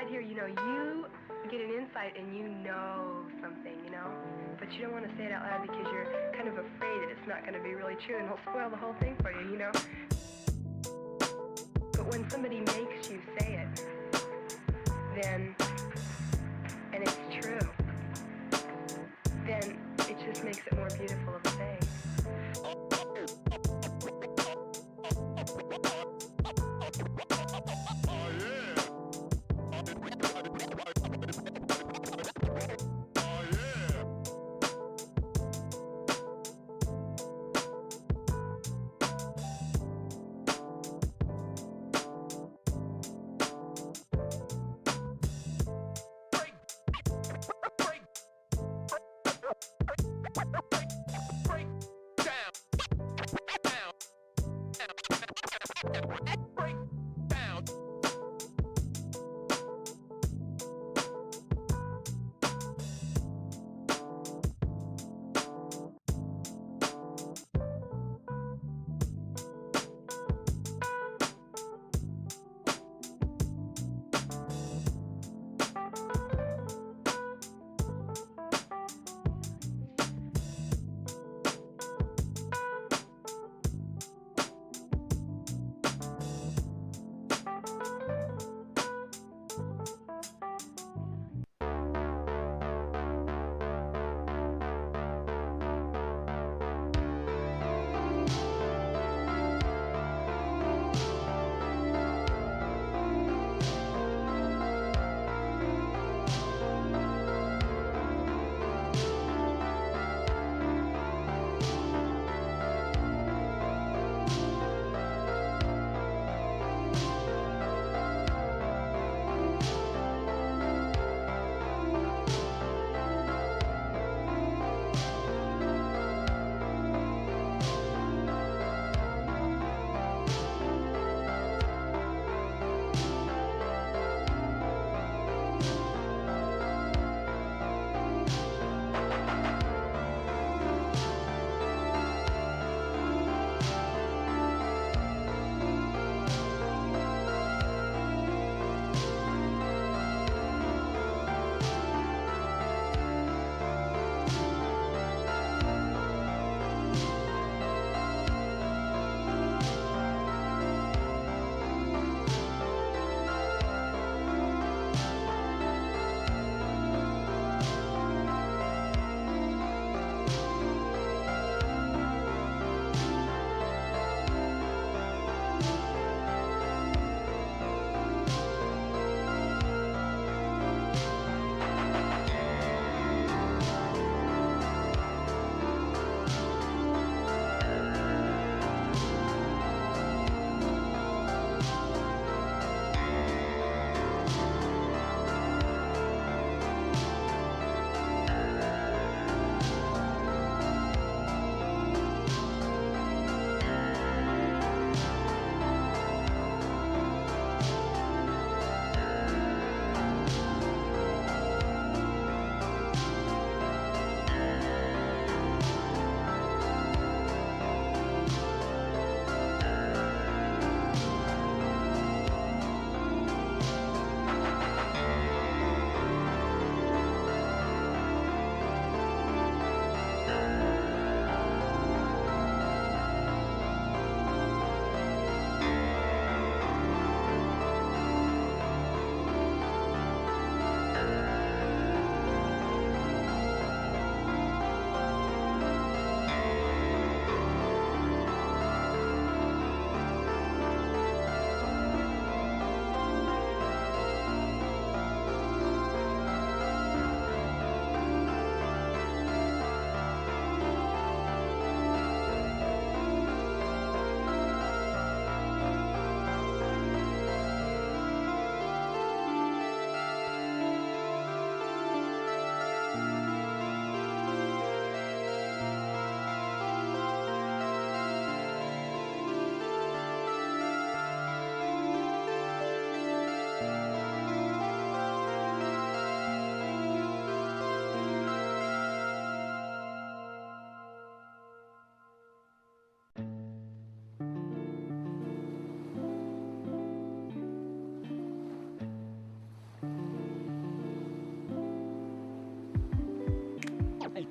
inside here, you get an insight and you know something, but you don't want to say it out loud because you're kind of afraid that it's not going to be really true and it'll spoil the whole thing for you, But when somebody makes you say it, then, and it's true, then it just makes it more beautiful of a thing.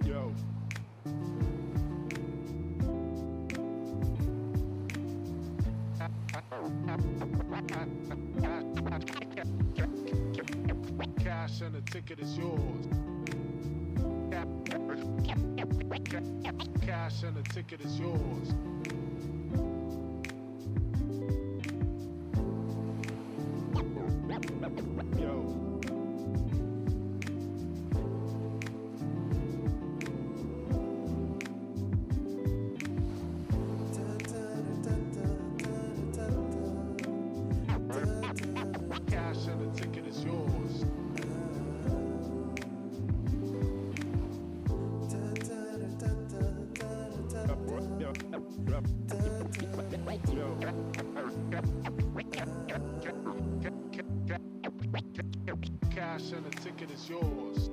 Yo. Cash and the ticket is yours. Cash and the ticket is yours. Yo. Cash and the ticket is yours. Cash and the ticket is yours.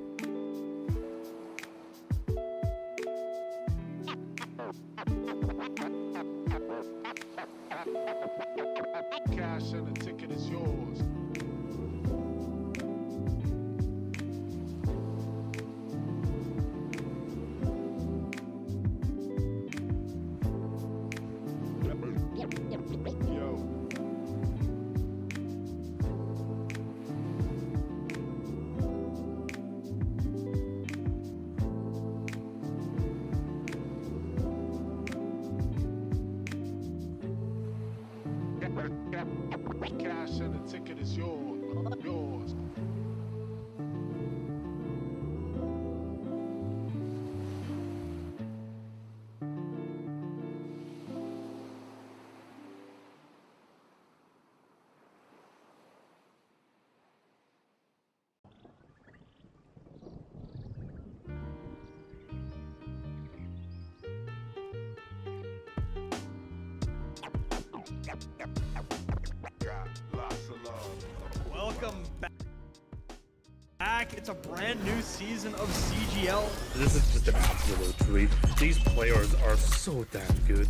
Cash and the ticket is yours. Yo. Cash and the ticket is yours. Yours. Welcome back. It's a brand new season of CGL. This is just an absolute treat. These players are so damn good.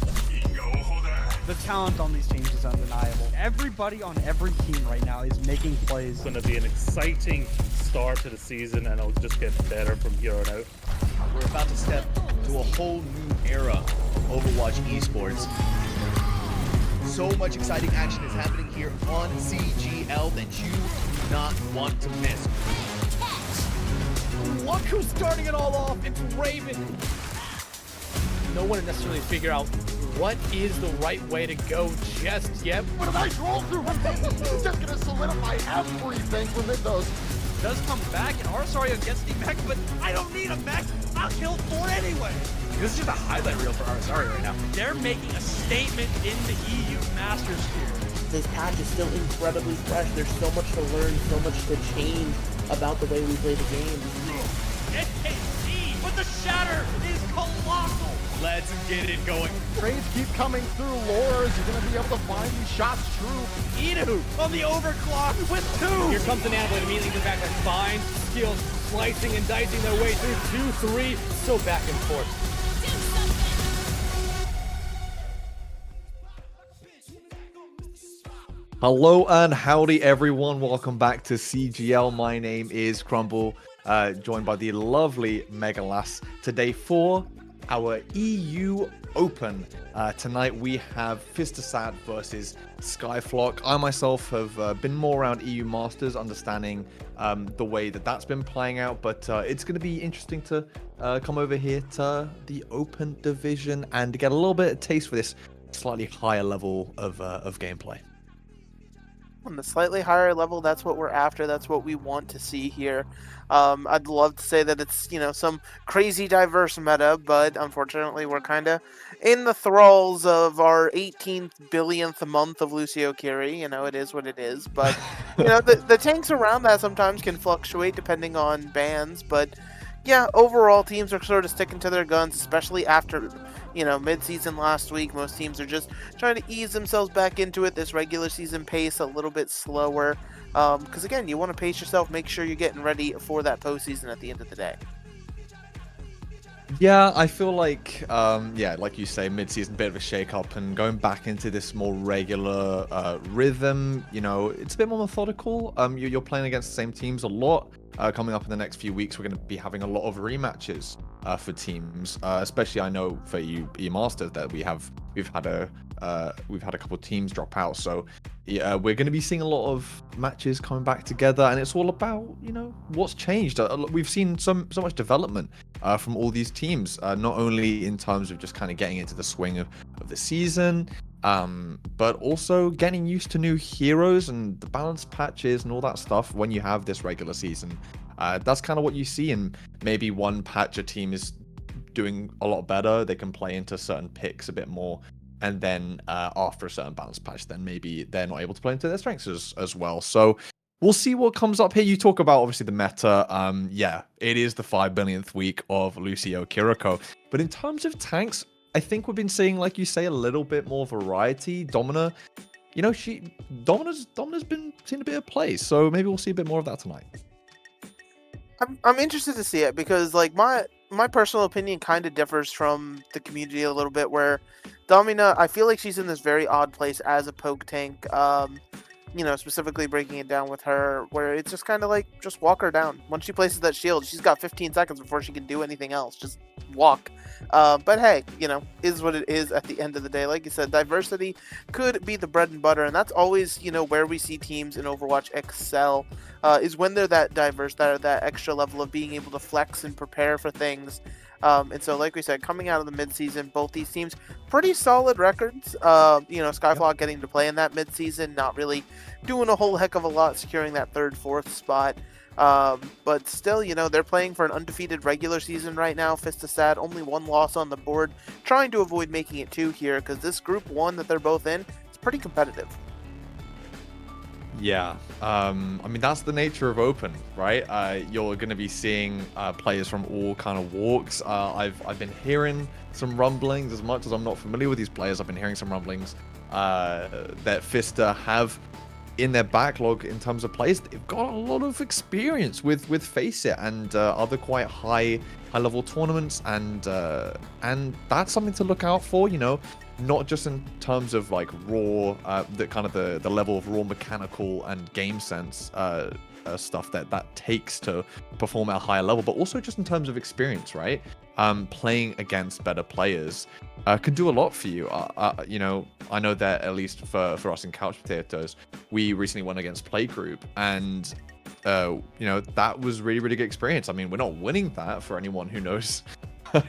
The talent on these teams is undeniable. Everybody on every team right now is making plays. It's going to be an exciting start to the season, and it'll just get better from here on out. We're about to step to a whole new era of Overwatch esports. So much exciting action is happening here on CGL that you do not want to miss. Look who's starting it all off. It's Raven. No one necessarily figure out what is the right way to go just yet. What a nice roll through. He's just gonna solidify everything from those. Does come back, and Arsario gets the mech, but I don't need a mech. I'll kill 4 anyway. This is just a highlight reel for Arsario right now. They're making a statement in the EU Masters here. This patch is still incredibly fresh. There's so much to learn, so much to change about the way we play the game. NKC, but the shatter is colossal. Let's get it going. Trades keep coming through. Lores, you're gonna be able to find these shots true. Idu on the overclock with 2. Here comes the Nanoblade immediately to back that fine skills, slicing and dicing their way through 2-3, so back and forth. Hello and howdy everyone, welcome back to CGL. My name is Crumble, joined by the lovely Megalas today for our EU Open. Tonight we have Fistah versus SkyFlock. I myself have been more around EU Masters, understanding the way that that's been playing out, but it's going to be interesting to come over here to the Open division and get a little bit of taste for this slightly higher level of gameplay. On the slightly higher level, that's what we're after. That's what we want to see here. I'd love to say that it's, some crazy diverse meta, but unfortunately we're kind of in the thralls of our 18th billionth month of Lucio Kiri. It is what it is. But, the tanks around that sometimes can fluctuate depending on bans. But, yeah, overall, teams are sort of sticking to their guns, especially after mid-season last week. Most teams are just trying to ease themselves back into it. This regular season pace a little bit slower. Because again, you want to pace yourself, make sure you're getting ready for that postseason at the end of the day. Yeah, I feel like, like you say, mid-season, bit of a shake-up and going back into this more regular rhythm. It's a bit more methodical. You're playing against the same teams a lot. Coming up in the next few weeks, we're going to be having a lot of rematches for teams, especially I know for EU Masters that we've had a couple of teams drop out. So yeah, we're going to be seeing a lot of matches coming back together, and it's all about what's changed. We've seen so much development from all these teams, not only in terms of just kind of getting into the swing of the season, but also getting used to new heroes and the balance patches and all that stuff when you have this regular season. That's kind of what you see, and maybe one patch a team is doing a lot better, they can play into certain picks a bit more, and then after a certain balance patch, then maybe they're not able to play into their strengths as well. So we'll see what comes up here. You talk about obviously the meta. Yeah, it is the 5 billionth week of Lucio Kiriko, but in terms of tanks, I think we've been seeing, like you say, a little bit more variety. Domina, Domina's been seeing a bit of play, so maybe we'll see a bit more of that tonight. I'm interested to see it because, my personal opinion kind of differs from the community a little bit, where Domina, I feel like she's in this very odd place as a poke tank, specifically breaking it down with her, where it's just kind of just walk her down. Once she places that shield, she's got 15 seconds before she can do anything else. Just walk. But hey, is what it is at the end of the day. Like you said, diversity could be the bread and butter, and that's always, where we see teams in Overwatch excel, is when they're that diverse, that extra level of being able to flex and prepare for things. And so, like we said, coming out of the midseason, both these teams, pretty solid records. SkyFlock getting to play in that midseason, not really doing a whole heck of a lot, securing that 3rd, 4th spot. But still, they're playing for an undefeated regular season right now. Fistah only 1 loss on the board, trying to avoid making it 2 here, because this group 1 that they're both in is pretty competitive. Yeah, that's the nature of Open, right? You're going to be seeing players from all kind of walks. I've been hearing some rumblings. As much as I'm not familiar with these players, I've been hearing some rumblings that Fistah have in their backlog in terms of players. They've got a lot of experience with Face It and other quite high level tournaments, and that's something to look out for. Not just in terms of raw, the level of raw mechanical and game sense stuff that takes to perform at a higher level, but also just in terms of experience, right? Playing against better players can do a lot for you. I know that at least for us in Couch Potatoes, we recently went against Playgroup, and that was really, really good experience. I mean, we're not winning that for anyone who knows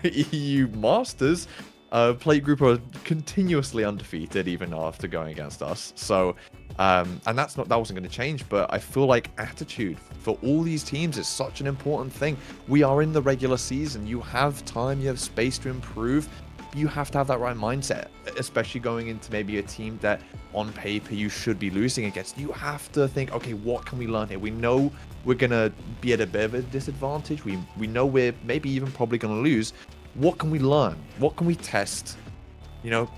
EU Masters. Plate Group are continuously undefeated even after going against us. So, and that wasn't going to change. But I feel like attitude for all these teams is such an important thing. We are in the regular season. You have time. You have space to improve. You have to have that right mindset, especially going into maybe a team that on paper you should be losing against. You have to think, okay, what can we learn here? We know we're going to be at a bit of a disadvantage. We know we're maybe even probably going to lose. What can we learn? What can we test? You know,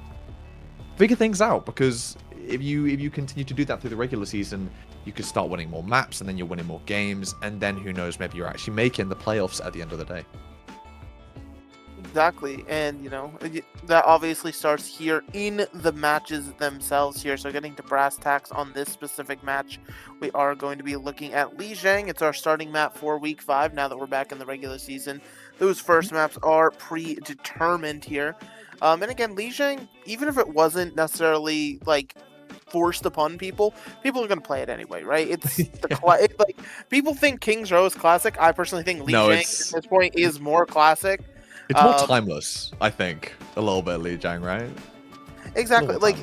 figure things out, because if you continue to do that through the regular season, you could start winning more maps, and then you're winning more games, and then who knows, maybe you're actually making the playoffs at the end of the day. Exactly, and you know, that obviously starts here in the matches themselves here. So getting to brass tacks on this specific match, we are going to be looking at Lijiang. It's our starting map for week 5 now that we're back in the regular season. Those first maps are predetermined here. And again, Lijiang, even if it wasn't necessarily like forced upon people are going to play it anyway, right? It's the like people think King's Row is classic. I personally think Lijiang at this point is more classic. It's more timeless, I think, a little bit, Lijiang, right? Exactly. Like,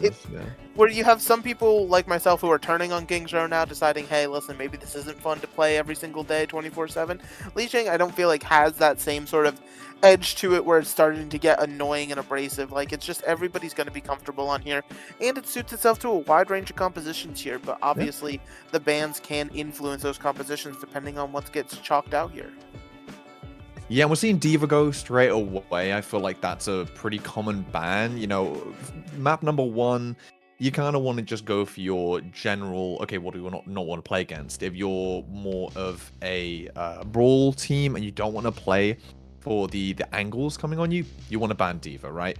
where you have some people like myself who are turning on King's Row now, deciding, hey, listen, maybe this isn't fun to play every single day, 24/7. Lijiang, I don't feel like has that same sort of edge to it where it's starting to get annoying and abrasive. Like, it's just everybody's going to be comfortable on here, and it suits itself to a wide range of compositions here, but obviously the bans can influence those compositions depending on what gets chalked out here. Yeah, and we're seeing D.Va go straight away. I feel like that's a pretty common ban. You know, map number 1, you kind of want to just go for your general, okay, what do we not want to play against? If you're more of a brawl team and you don't want to play for the angles coming on you, you want to ban D.Va, right?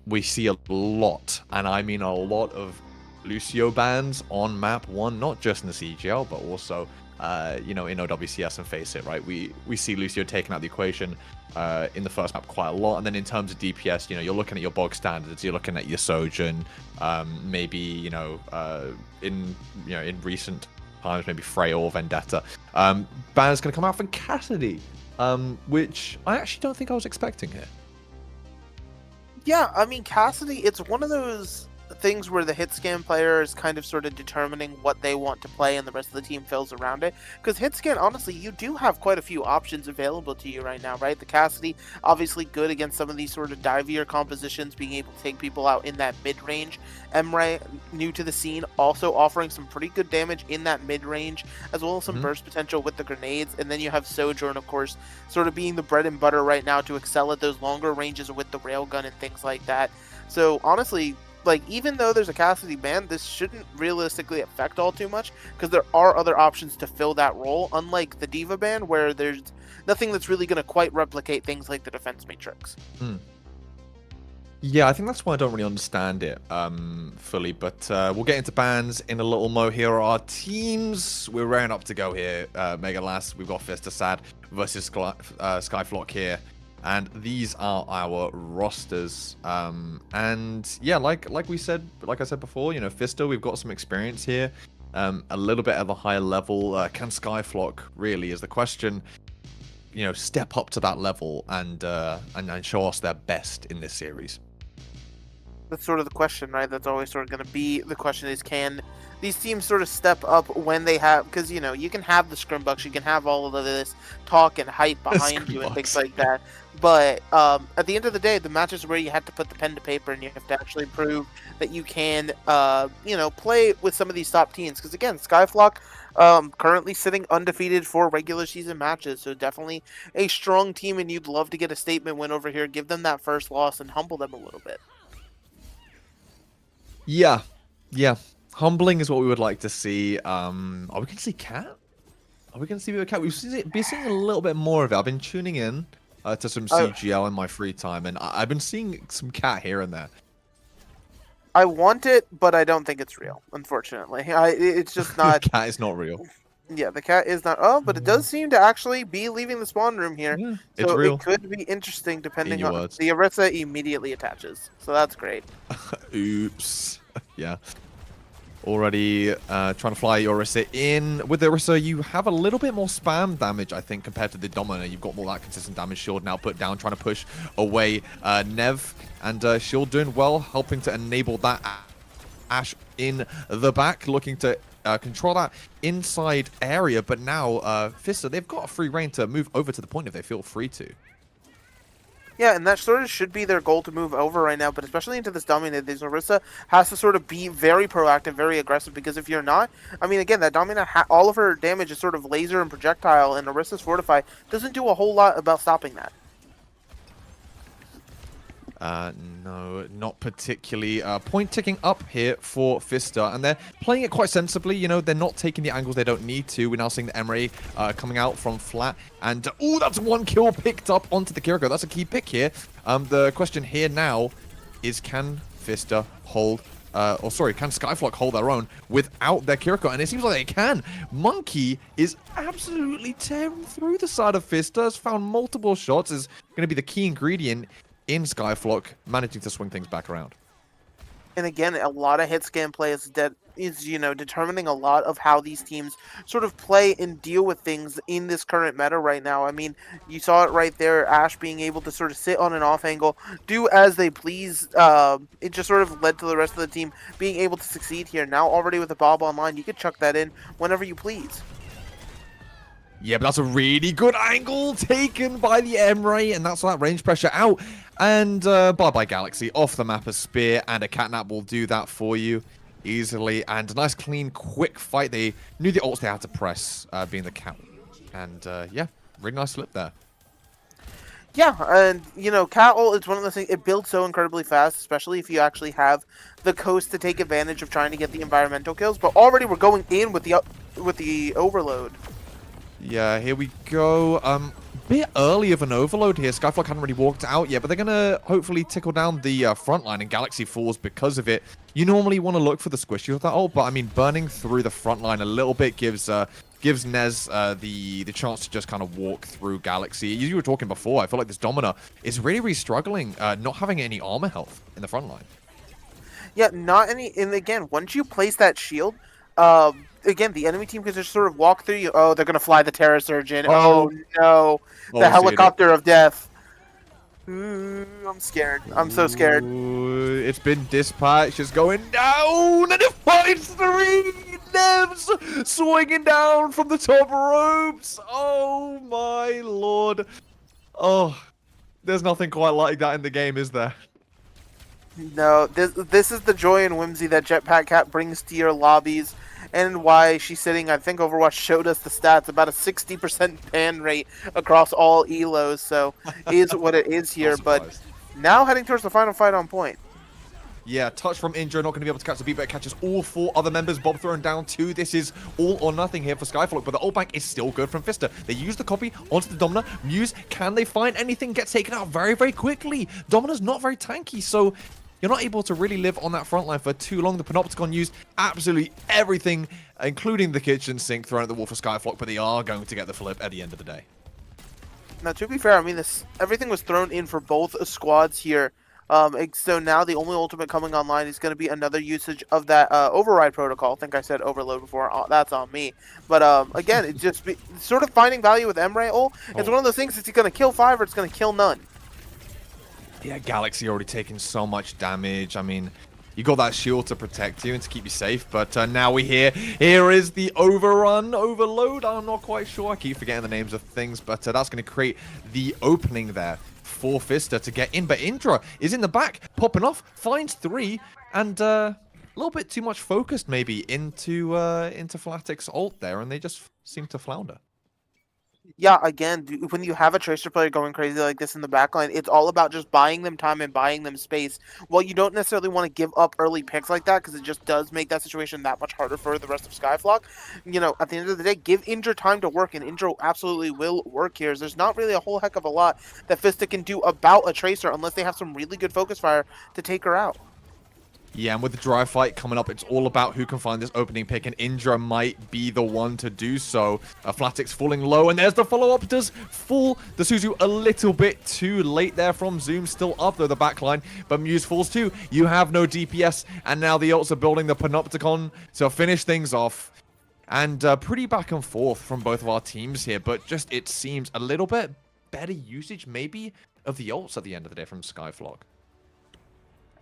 We see a lot, and I mean a lot of Lucio bans on map 1, not just in the CGL, but also you know, in OWCS, and face it, right? We see Lucio taking out the equation in the first map quite a lot, and then in terms of DPS, you know, you're looking at your bog standards, you're looking at your Sojourn, maybe you know, in recent times, maybe Freya or Vendetta. Ban's going to come out for Cassidy, which I actually don't think I was expecting here. Yeah, I mean, Cassidy, it's one of those things where the hit scan player is kind of sort of determining what they want to play and the rest of the team fills around it. Because hit scan, honestly, you do have quite a few options available to you right now, right? The Cassidy, obviously good against some of these sort of divier compositions, being able to take people out in that mid-range. Emre, new to the scene, also offering some pretty good damage in that mid-range, as well as some burst potential with the grenades. And then you have Sojourn, of course, sort of being the bread and butter right now to excel at those longer ranges with the railgun and things like that. So honestly, like, even though there's a Cassidy ban, this shouldn't realistically affect all too much, because there are other options to fill that role, unlike the D.Va ban, where there's nothing that's really going to quite replicate things like the defense matrix. Yeah, I think that's why I don't really understand it fully, but we'll get into bans in a little mo. Here are our teams. We're raring up to go here. Mega Last, we've got Fistah Sad versus SkyFlock here. And these are our rosters. And yeah, like I said before, you know, Fistah, we've got some experience here. A little bit of a higher level. Can SkyFlock really, is the question, you know, step up to that level and show us their best in this series? That's sort of the question, right? That's always sort of going to be the question, is can these teams sort of step up when they have, because, you know, you can have the scrimbucks, you can have all of this talk and hype behind you and things like that, but at the end of the day, the matches where you have to put the pen to paper and you have to actually prove that you can, you know, play with some of these top teams, because again, SkyFlock currently sitting undefeated for regular season matches, so definitely a strong team, and you'd love to get a statement win over here, give them that first loss and humble them a little bit. Yeah. Humbling is what we would like to see. Are we going to see Cat? Are we going to see Cat? We've been seeing a little bit more of it. I've been tuning in to some CGL in my free time, and I've been seeing some Cat here and there. I want it, but I don't think it's real, unfortunately. It's just not... The Cat is not real. Yeah, the Cat is not... Oh, but it does seem to actually be leaving the spawn room here. Yeah, so it's real. It could be interesting depending on... words. The Orisa immediately attaches, so that's great. Oops. Yeah. already trying to fly Orisa in. With Orisa, you have a little bit more spam damage, I think, compared to the Domina. You've got more that consistent damage. Shield now put down, trying to push away Nev. And Shield doing well, helping to enable that Ash in the back, looking to control that inside area. But now, Fistah, they've got a free reign to move over to the point if they feel free to. Yeah, and that sort of should be their goal to move over right now, but especially into this Domina, this Orisa has to sort of be very proactive, very aggressive, because if you're not, I mean, again, that Domina, all of her damage is sort of laser and projectile, and Orisa's Fortify doesn't do a whole lot about stopping that. No, not particularly. Point ticking up here for Fistah, and they're playing it quite sensibly. You know, they're not taking the angles they don't need to. We're now seeing the Emre coming out from flat, and oh, that's one kill picked up onto the Kiriko. That's a key pick here. The question here now is, can Fistah hold can SkyFlock hold their own without their Kiriko? And it seems like they can. Monkey is absolutely tearing through the side of Fistah, has found multiple shots, is going to be the key ingredient in SkyFlock, managing to swing things back around. And again, a lot of hit scan play is determining a lot of how these teams sort of play and deal with things in this current meta right now. I mean, you saw it right there, Ash being able to sort of sit on an off angle, do as they please. It just sort of led to the rest of the team being able to succeed here. Now already with the Bob online, you could chuck that in whenever you please. Yeah, but that's a really good angle taken by the Emre, and that's that range pressure out. And bye-bye Galaxy. Off the map, a spear and a catnap will do that for you easily. And a nice, clean, quick fight. They knew the ults they had to press, being the cat. And yeah, really nice flip there. Yeah, and cat ult is one of the things, it builds so incredibly fast, especially if you actually have the coast to take advantage of trying to get the environmental kills. But already we're going in with the overload. Yeah, here we go. Bit early of an overload here. SkyFlock hadn't really walked out yet, but they're going to hopefully tickle down the front line, and Galaxy falls because of it. You normally want to look for the squishy with that ult, but I mean, burning through the front line a little bit gives Nez the chance to just kind of walk through Galaxy. You were talking before, I feel like this Domina is really struggling, not having any armor health in the front line. Yeah, not any, and again, once you place that shield, again, the enemy team can just sort of walk through you. Oh, they're going to fly the Terra Surgeon. Oh, no. The helicopter of death. Ooh, I'm scared. I'm so scared. Ooh, it's been dispatched. It's going down, and it finds 3 Nevs swinging down from the top ropes. Oh, my lord. Oh, there's nothing quite like that in the game, is there? No, this is the joy and whimsy that Jetpack Cat brings to your lobbies, and why she's sitting, I think Overwatch showed us the stats, about a 60% ban rate across all elos, so is what it is here. But now heading towards the final fight on point. Yeah, touch from Indra, not going to be able to catch the beat, but it catches all 4 other members. Bob thrown down 2. This is all or nothing here for SkyFlock, but the ult bank is still good from Fistah. They use the copy onto the Domina. Muse, can they find anything? Gets taken out very quickly. Domina's not very tanky, so you're not able to really live on that front line for too long. The Panopticon used absolutely everything, including the kitchen sink thrown at the wall for SkyFlock, but they are going to get the flip at the end of the day. Now, to be fair, I mean, everything was thrown in for both squads here. So now the only ultimate coming online is going to be another usage of that override protocol. I think I said overload before. That's on me. But again, it's just sort of finding value with Emre ult. It's one of those things, it's going to kill 5 or it's going to kill none. Yeah, Galaxy already taking so much damage. I mean, you got that shield to protect you and to keep you safe. But now here is the overload. I'm not quite sure. I keep forgetting the names of things. But that's going to create the opening there for Fistah to get in. But Indra is in the back, popping off, finds 3, and a little bit too much focused maybe into Fnatic's ult there, and they just seem to flounder. Yeah, again, when you have a Tracer player going crazy like this in the backline, it's all about just buying them time and buying them space. Well, you don't necessarily want to give up early picks like that, because it just does make that situation that much harder for the rest of SkyFlock. At the end of the day, give Indra time to work, and Indra absolutely will work here. There's not really a whole heck of a lot that Fistah can do about a Tracer unless they have some really good focus fire to take her out. Yeah, and with the dry fight coming up, it's all about who can find this opening pick, and Indra might be the one to do so. Flatix falling low, and there's the follow-up. Does fall the Suzu a little bit too late there from Zoom. Still up, though, the backline, but Muse falls too. You have no DPS, and now the ults are building the Panopticon to finish things off. And pretty back and forth from both of our teams here, but just it seems a little bit better usage, maybe, of the ults at the end of the day from SkyFlock.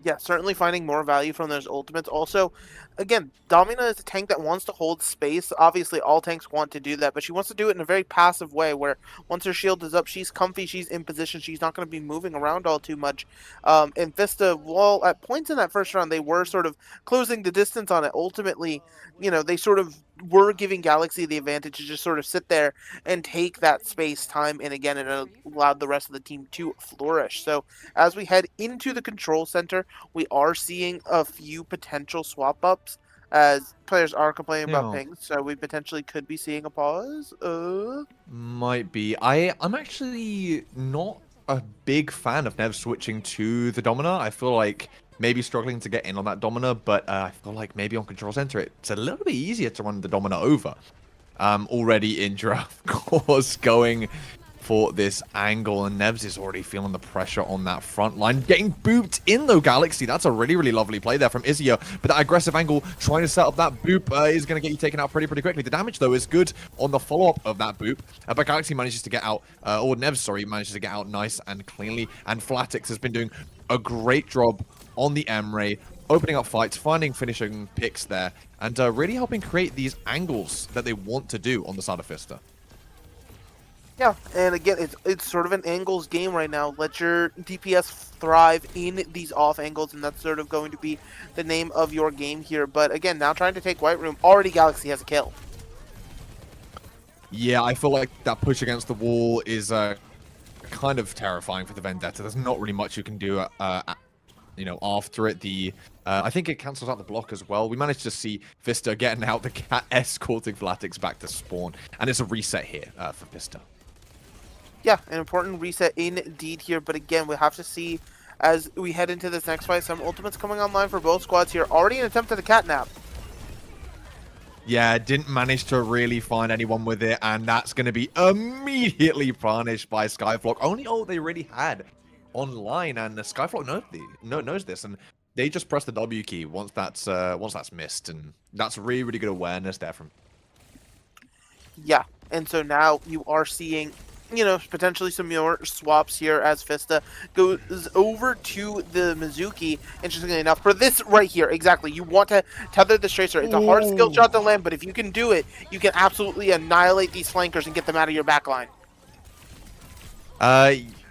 Yeah, certainly finding more value from those ultimates. Also, again, Domina is a tank that wants to hold space. Obviously, all tanks want to do that, but she wants to do it in a very passive way where once her shield is up, she's comfy, she's in position, she's not going to be moving around all too much. And Fistah, well, at points in that first round, they were sort of closing the distance on it. Ultimately, you know, they sort of were giving Galaxy the advantage to just sort of sit there and take that space time, and again, it allowed the rest of the team to flourish. So as we head into the control center, we are seeing a few potential swap ups as players are complaining about pings, so we potentially could be seeing a pause. Might be. I'm actually not a big fan of Nev switching to the Domina. I feel like maybe struggling to get in on that Domina, but I feel like maybe on Control Center it's a little bit easier to run the Domina over. Already Indra, of course, going for this angle, and Nevs is already feeling the pressure on that front line. Getting booped in, though, Galaxy. That's a really, really lovely play there from Izia, but that aggressive angle, trying to set up that boop, is going to get you taken out pretty quickly. The damage, though, is good on the follow-up of that boop, but Galaxy manages to get out, or Nevs, sorry, manages to get out nice and cleanly, and Flatix has been doing a great job on the M-Ray, opening up fights, finding finishing picks there, and really helping create these angles that they want to do on the side of Fistah. Yeah, and again, it's sort of an angles game right now. Let your DPS thrive in these off angles, and that's sort of going to be the name of your game here. But again, now trying to take White Room, already Galaxy has a kill. Yeah, I feel like that push against the wall is kind of terrifying for the Vendetta. There's not really much you can do, you know, after it. I think it cancels out the block as well. We managed to see Fistah getting out the cat, escorting Flatix back to spawn, and it's a reset here for Fistah. Yeah, an important reset indeed here, but again, we have to see as we head into this next fight, some ultimates coming online for both squads here. Already an attempt at the catnap. Yeah, didn't manage to really find anyone with it, and that's going to be immediately punished by SkyFlock. Only ult they really had online, and the SkyFlock knows this, and they just press the W key once that's missed, and that's really, really good awareness there from. Yeah, and so now you are seeing, you know, potentially some more swaps here as Fistah goes over to the Mizuki, interestingly enough, for this right here. Exactly. You want to tether the Tracer. It's a hard skill shot to land, but if you can do it, you can absolutely annihilate these flankers and get them out of your backline.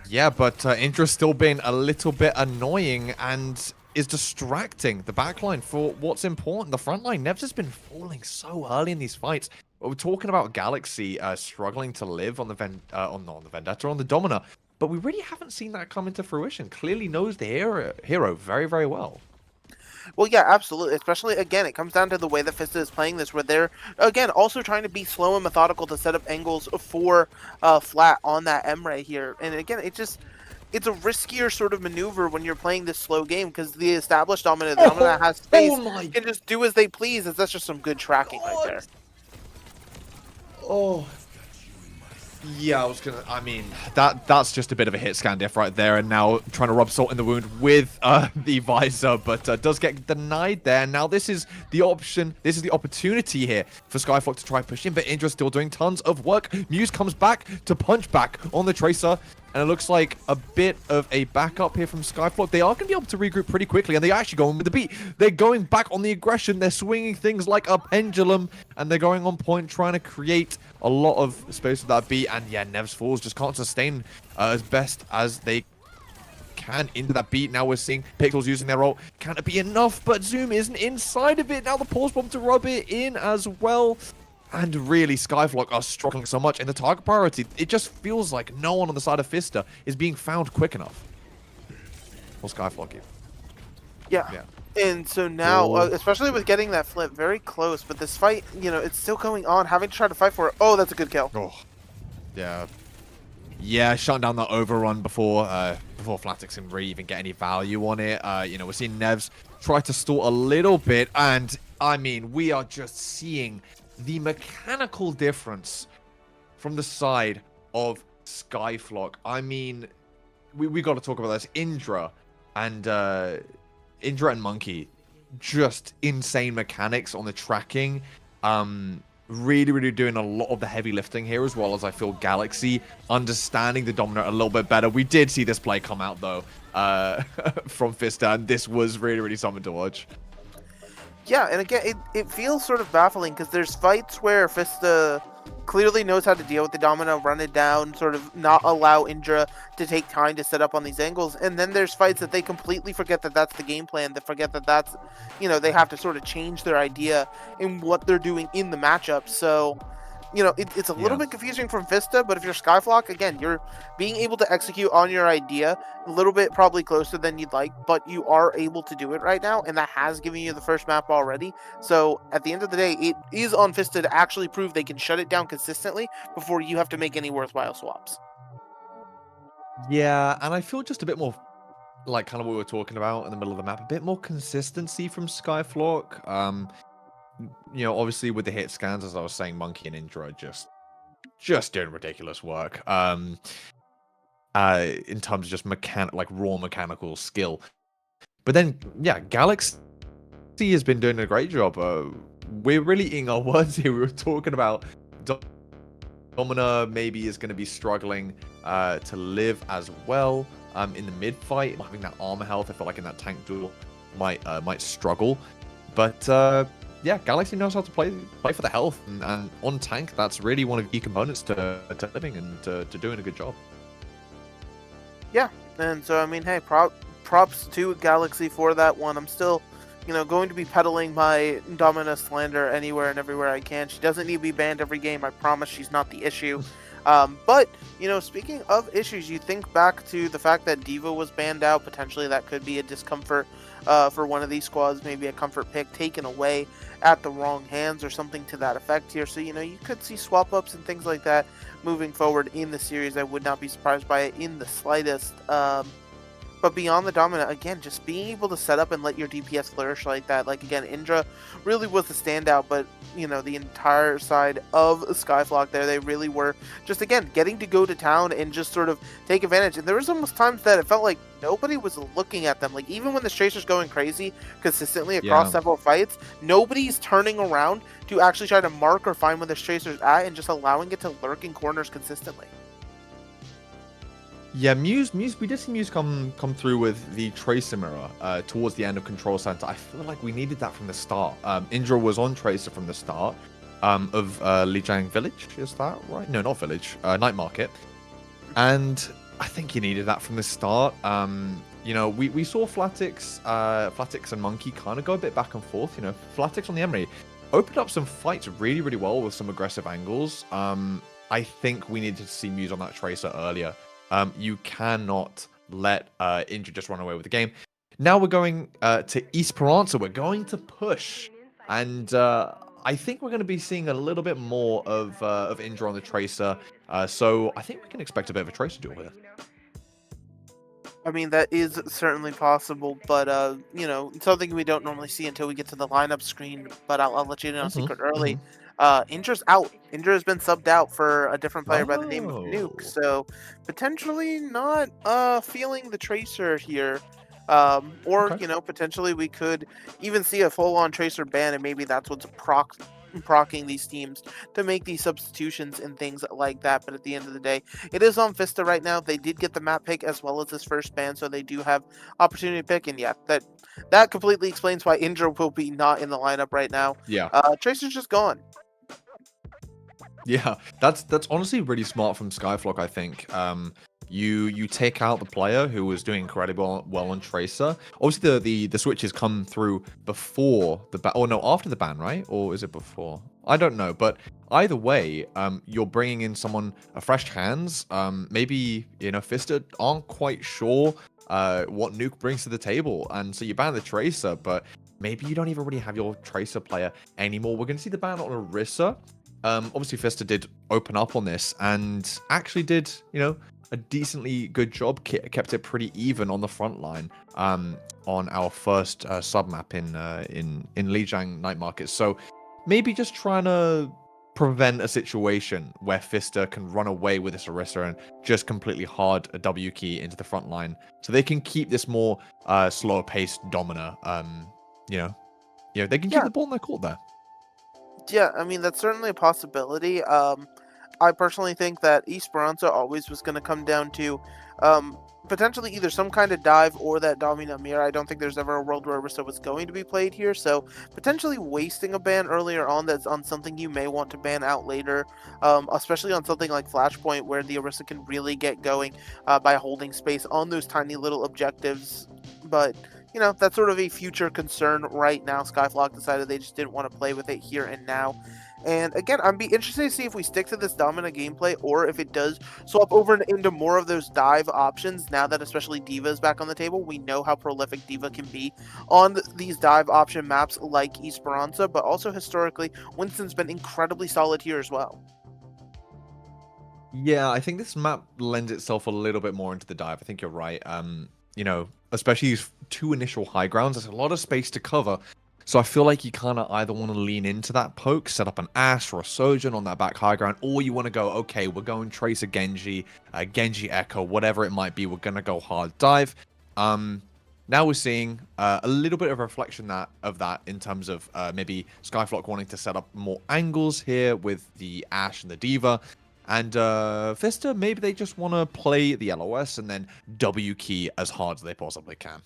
Yeah, but Indra's still being a little bit annoying and is distracting the backline for what's important. The front line, Nevs has been falling so early in these fights. We're talking about Galaxy struggling to live on the Vendetta, on the Domina, but we really haven't seen that come into fruition. Clearly knows the hero very, very well. Well, yeah, absolutely. Especially, again, it comes down to the way that Fistah is playing this, where they're, again, also trying to be slow and methodical to set up angles for flat on that M-Ray here. And again, it's a riskier sort of maneuver when you're playing this slow game, because the established Domina has space, can just do as they please, as that's just some good tracking right there. Oh, yeah, I mean, that's just a bit of a hit scan diff right there, and now trying to rub salt in the wound with the visor, but does get denied there. Now this is the option, this is the opportunity here for SkyFlock to try push in, but Indra's still doing tons of work. Muse comes back to punch back on the Tracer, and it looks like a bit of a backup here from SkyFlock. They are going to be able to regroup pretty quickly, and they actually go in with the beat. They're going back on the aggression. They're swinging things like a pendulum, and they're going on point, trying to create a lot of space with that beat. And yeah, Nevs Falls just can't sustain as best as they can into that beat. Now we're seeing Pixels using their ult. Can it be enough? But Zoom isn't inside of it. Now the pause bomb to rub it in as well. And really, SkyFlock are struggling so much in the target priority. It just feels like no one on the side of Fistah is being found quick enough. Well, SkyFlock, yeah. And so now, especially with getting that flip very close, but this fight, you know, it's still going on, having to try to fight for it. Oh, that's a good kill. Oh, yeah. Yeah, shutting down that overrun before Flatix can really even get any value on it. You know, we're seeing Nevs try to stall a little bit, and I mean, we are just seeing the mechanical difference from the side of SkyFlock. I mean, we got to talk about this. Indra and Monkey, just insane mechanics on the tracking. Really doing a lot of the heavy lifting here, as well as I feel Galaxy understanding the Dominant a little bit better. We did see this play come out, though, from Fistah, and this was really something to watch. Yeah, and again, it feels sort of baffling, because there's fights where Fistah clearly knows how to deal with the Domino, run it down, sort of not allow Indra to take time to set up on these angles, and then there's fights that they completely forget that that's the game plan, they forget that that's, you know, they have to sort of change their idea in what they're doing in the matchup. So, you know, it's a little bit confusing from Fistah, but if you're SkyFlock, again, you're being able to execute on your idea a little bit probably closer than you'd like, but you are able to do it right now, and that has given you the first map already. So at the end of the day, it is on Fistah to actually prove they can shut it down consistently before you have to make any worthwhile swaps. Yeah, and I feel just a bit more like kind of what we were talking about in the middle of the map, a bit more consistency from SkyFlock. You know, obviously with the hit scans, as I was saying, Monkey and Indra are just doing ridiculous work. In terms of just raw mechanical skill. But then, yeah, Galaxy has been doing a great job. We're really eating our words here. We were talking about Domina maybe is going to be struggling to live as well in the mid fight. Having that armor health, I feel like in that tank duel might struggle. But yeah, Galaxy knows how to play for the health, and on tank, that's really one of the key components to living and to doing a good job. Yeah, and so I mean, hey, props to Galaxy for that one. I'm still, you know, going to be peddling my Domina slander anywhere and everywhere I can. She doesn't need to be banned every game. I promise she's not the issue. But, you know, speaking of issues, you think back to the fact that D.Va was banned out. Potentially that could be a discomfort for one of these squads, maybe a comfort pick taken away at the wrong hands or something to that effect here. So, you know, you could see swap ups and things like that moving forward in the series. I would not be surprised by it in the slightest. But beyond the Domina, again, just being able to set up and let your DPS flourish like that. Like, again, Indra really was the standout, but, you know, the entire side of SkyFlock there, they really were just, again, getting to go to town and just sort of take advantage. And there was almost times that it felt like nobody was looking at them. Like, even when the Tracer's going crazy consistently across several fights, nobody's turning around to actually try to mark or find where the Tracer's at and just allowing it to lurk in corners consistently. Yeah, Muse, we did see Muse come through with the Tracer mirror towards the end of Control Center. I feel like we needed that from the start. Indra was on Tracer from the start of Lijiang Village, is that right? No, not Village, Night Market. And I think you needed that from the start. You know, we saw Flatix and Monkey kind of go a bit back and forth. You know, Flatix on the Emery opened up some fights really well with some aggressive angles. I think we needed to see Muse on that Tracer earlier. You cannot let Indra just run away with the game. Now we're going to Esperanza. We're going to push. And I think we're going to be seeing a little bit more of Indra on the Tracer. So I think we can expect a bit of a Tracer duel here. I mean, that is certainly possible, but, you know, something we don't normally see until we get to the lineup screen, but I'll let you know secret early. Indra's out. Indra has been subbed out for a different player by the name of Nuke, so potentially not feeling the Tracer here. Or, you know, potentially we could even see a full-on Tracer ban, and maybe that's what's procking these teams to make these substitutions and things like that. But at the end of the day, it is on Fistah right now. They did get the map pick as well as this first ban, so they do have opportunity to pick. And yeah, that completely explains why Indra will be not in the lineup right now. Yeah, Tracer's just gone. Yeah, that's honestly really smart from SkyFlock, I think. You take out the player who was doing incredibly well on Tracer. Obviously, the switches come through before the ban, or no, after the ban, right? Or is it before? I don't know. But either way, you're bringing in someone, fresh hands. Maybe, you know, Fistah aren't quite sure what Nuke brings to the table, and so you ban the Tracer, but maybe you don't even really have your Tracer player anymore. We're going to see the ban on Orisa. Obviously, Fistah did open up on this and actually did, a decently good job. Kept it pretty even on the front line on our first sub map in Lijiang Night Market. So maybe just trying to prevent a situation where Fistah can run away with this Orisa and just completely hard a W key into the front line, so they can keep this more slower paced Domina. They can keep the ball in their court there. Yeah, I mean, that's certainly a possibility. I personally think that Esperanza always was going to come down to potentially either some kind of dive or that Domina mirror. I don't think there's ever a world where Orisa was going to be played here, so potentially wasting a ban earlier on that's on something you may want to ban out later, especially on something like Flashpoint where the Orisa can really get going by holding space on those tiny little objectives. But that's sort of a future concern right now. SkyFlock decided they just didn't want to play with it here and now. And again, I'd be interested to see if we stick to this Domina gameplay or if it does swap over into more of those dive options now that especially D.Va is back on the table. We know how prolific D.Va can be on these dive option maps like Esperanza, but also historically, Winston's been incredibly solid here as well. Yeah, I think this map lends itself a little bit more into the dive. I think you're right. Especially these two initial high grounds, there's a lot of space to cover. So I feel like you kind of either want to lean into that poke, set up an Ashe or a Sojourn on that back high ground, or you want to go, okay, we're going Tracer Genji, Genji Echo, whatever it might be, we're going to go hard dive. Now we're seeing a little bit of reflection of that in terms of maybe SkyFlock wanting to set up more angles here with the Ashe and the D.Va. And Fistah, maybe they just want to play the LOS and then W key as hard as they possibly can.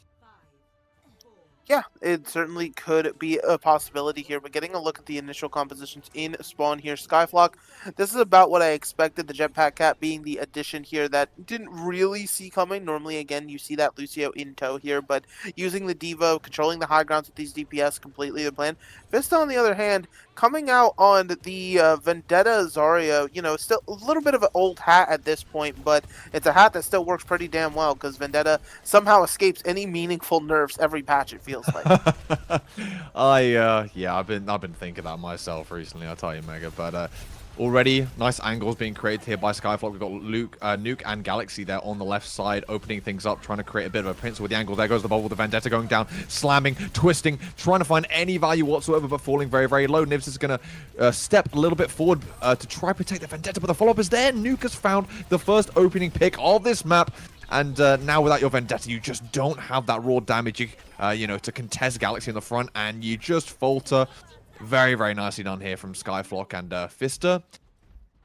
Yeah, it certainly could be a possibility here, but getting a look at the initial compositions in Spawn here, SkyFlock, this is about what I expected, the Jetpack Cat being the addition here that didn't really see coming. Normally, again, you see that Lucio in tow here, but using the D.Va, controlling the high grounds with these DPS, completely the plan. Fistah, on the other hand, coming out on the Vendetta Zarya, still a little bit of an old hat at this point, but it's a hat that still works pretty damn well because Vendetta somehow escapes any meaningful nerfs every patch, it feels like. I've been thinking that myself recently, I'll tell you, Mega, but already nice angles being created here by SkyFlock. We've got Nuke and Galaxy there on the left side, opening things up, trying to create a bit of a pincer with the angle. There goes the bubble, the Vendetta going down, slamming, twisting, trying to find any value whatsoever, but falling very, very low. Nibs is going to step a little bit forward to try protect the Vendetta, but the follow-up is there. Nuke has found the first opening pick of this map. And now without your Vendetta, you just don't have that raw damage, to contest Galaxy in the front, and you just falter. Very, very nicely done here from SkyFlock and Fistah.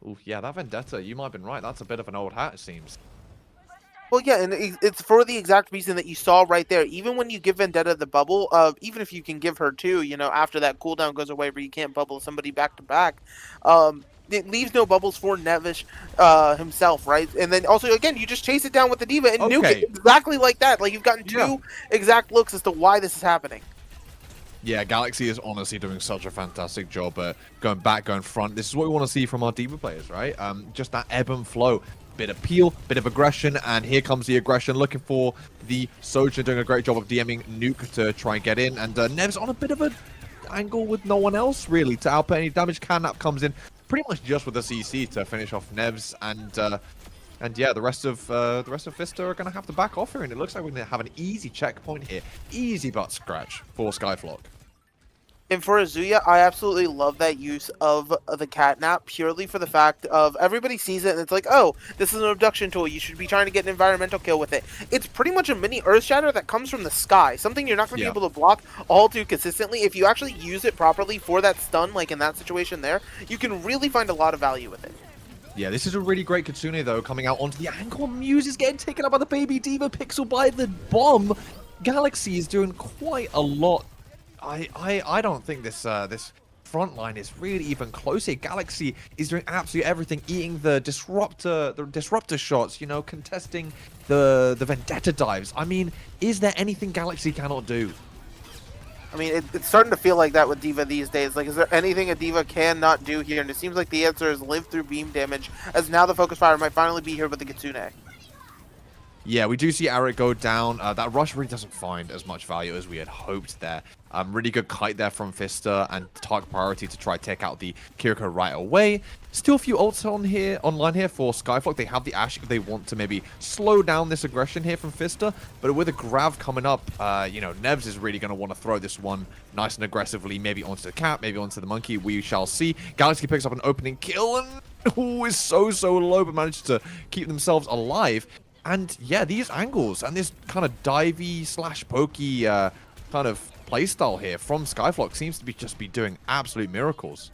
Ooh, yeah, that Vendetta, you might have been right. That's a bit of an old hat, it seems. Well, yeah, and it's for the exact reason that you saw right there. Even when you give Vendetta the bubble, even if you can give her two, after that cooldown goes away where you can't bubble somebody back to back, it leaves no bubbles for Nevish himself, right? And then also, again, you just chase it down with the D.Va and nuke it exactly like that. Like, you've gotten two exact looks as to why this is happening. Yeah, Galaxy is honestly doing such a fantastic job at going back, going front. This is what we want to see from our D.Va players, right? Just that ebb and flow. Bit of peel, bit of aggression, and here comes the aggression, looking for the Sojourn, doing a great job of DMing Nuke to try and get in, and Nev's on a bit of an angle with no one else, really, to output any damage. Canap comes in pretty much just with a CC to finish off Nevs, and yeah, the rest of Fistah are going to have to back off here, and it looks like we're going to have an easy checkpoint here. Easy butt scratch for SkyFlock. And for Azuya, I absolutely love that use of the catnap purely for the fact of everybody sees it and it's like, oh, this is an abduction tool. You should be trying to get an environmental kill with it. It's pretty much a mini Earth Shatter that comes from the sky. Something you're not going to be able to block all too consistently. If you actually use it properly for that stun, like in that situation there, you can really find a lot of value with it. Yeah, this is a really great Kitsune, though, coming out onto the angle. Muse is getting taken up by the baby D.Va pixel by the bomb. Galaxy is doing quite a lot. I don't think this front line is really even close here. Galaxy is doing absolutely everything, eating the disruptor shots, contesting the Vendetta dives. I mean, is there anything Galaxy cannot do? I mean, it's starting to feel like that with D.Va these days. Like, is there anything a D.Va cannot do here? And it seems like the answer is live through beam damage, as now the focus fire might finally be here with the Kitsune. Yeah, we do see Eric go down. That rush really doesn't find as much value as we had hoped there. Really good kite there from Fistah and target priority to try to take out the Kiriko right away. Still a few ults online here for SkyFlock. They have the Ash if they want to maybe slow down this aggression here from Fistah. But with a Grav coming up, you know, Nevs is really going to want to throw this one nice and aggressively, maybe onto the cat, maybe onto the monkey. We shall see. Galaxy picks up an opening kill and is so low, but managed to keep themselves alive. And yeah, these angles and this kind of divey slash pokey kind of playstyle here from SkyFlock seems to just be doing absolute miracles.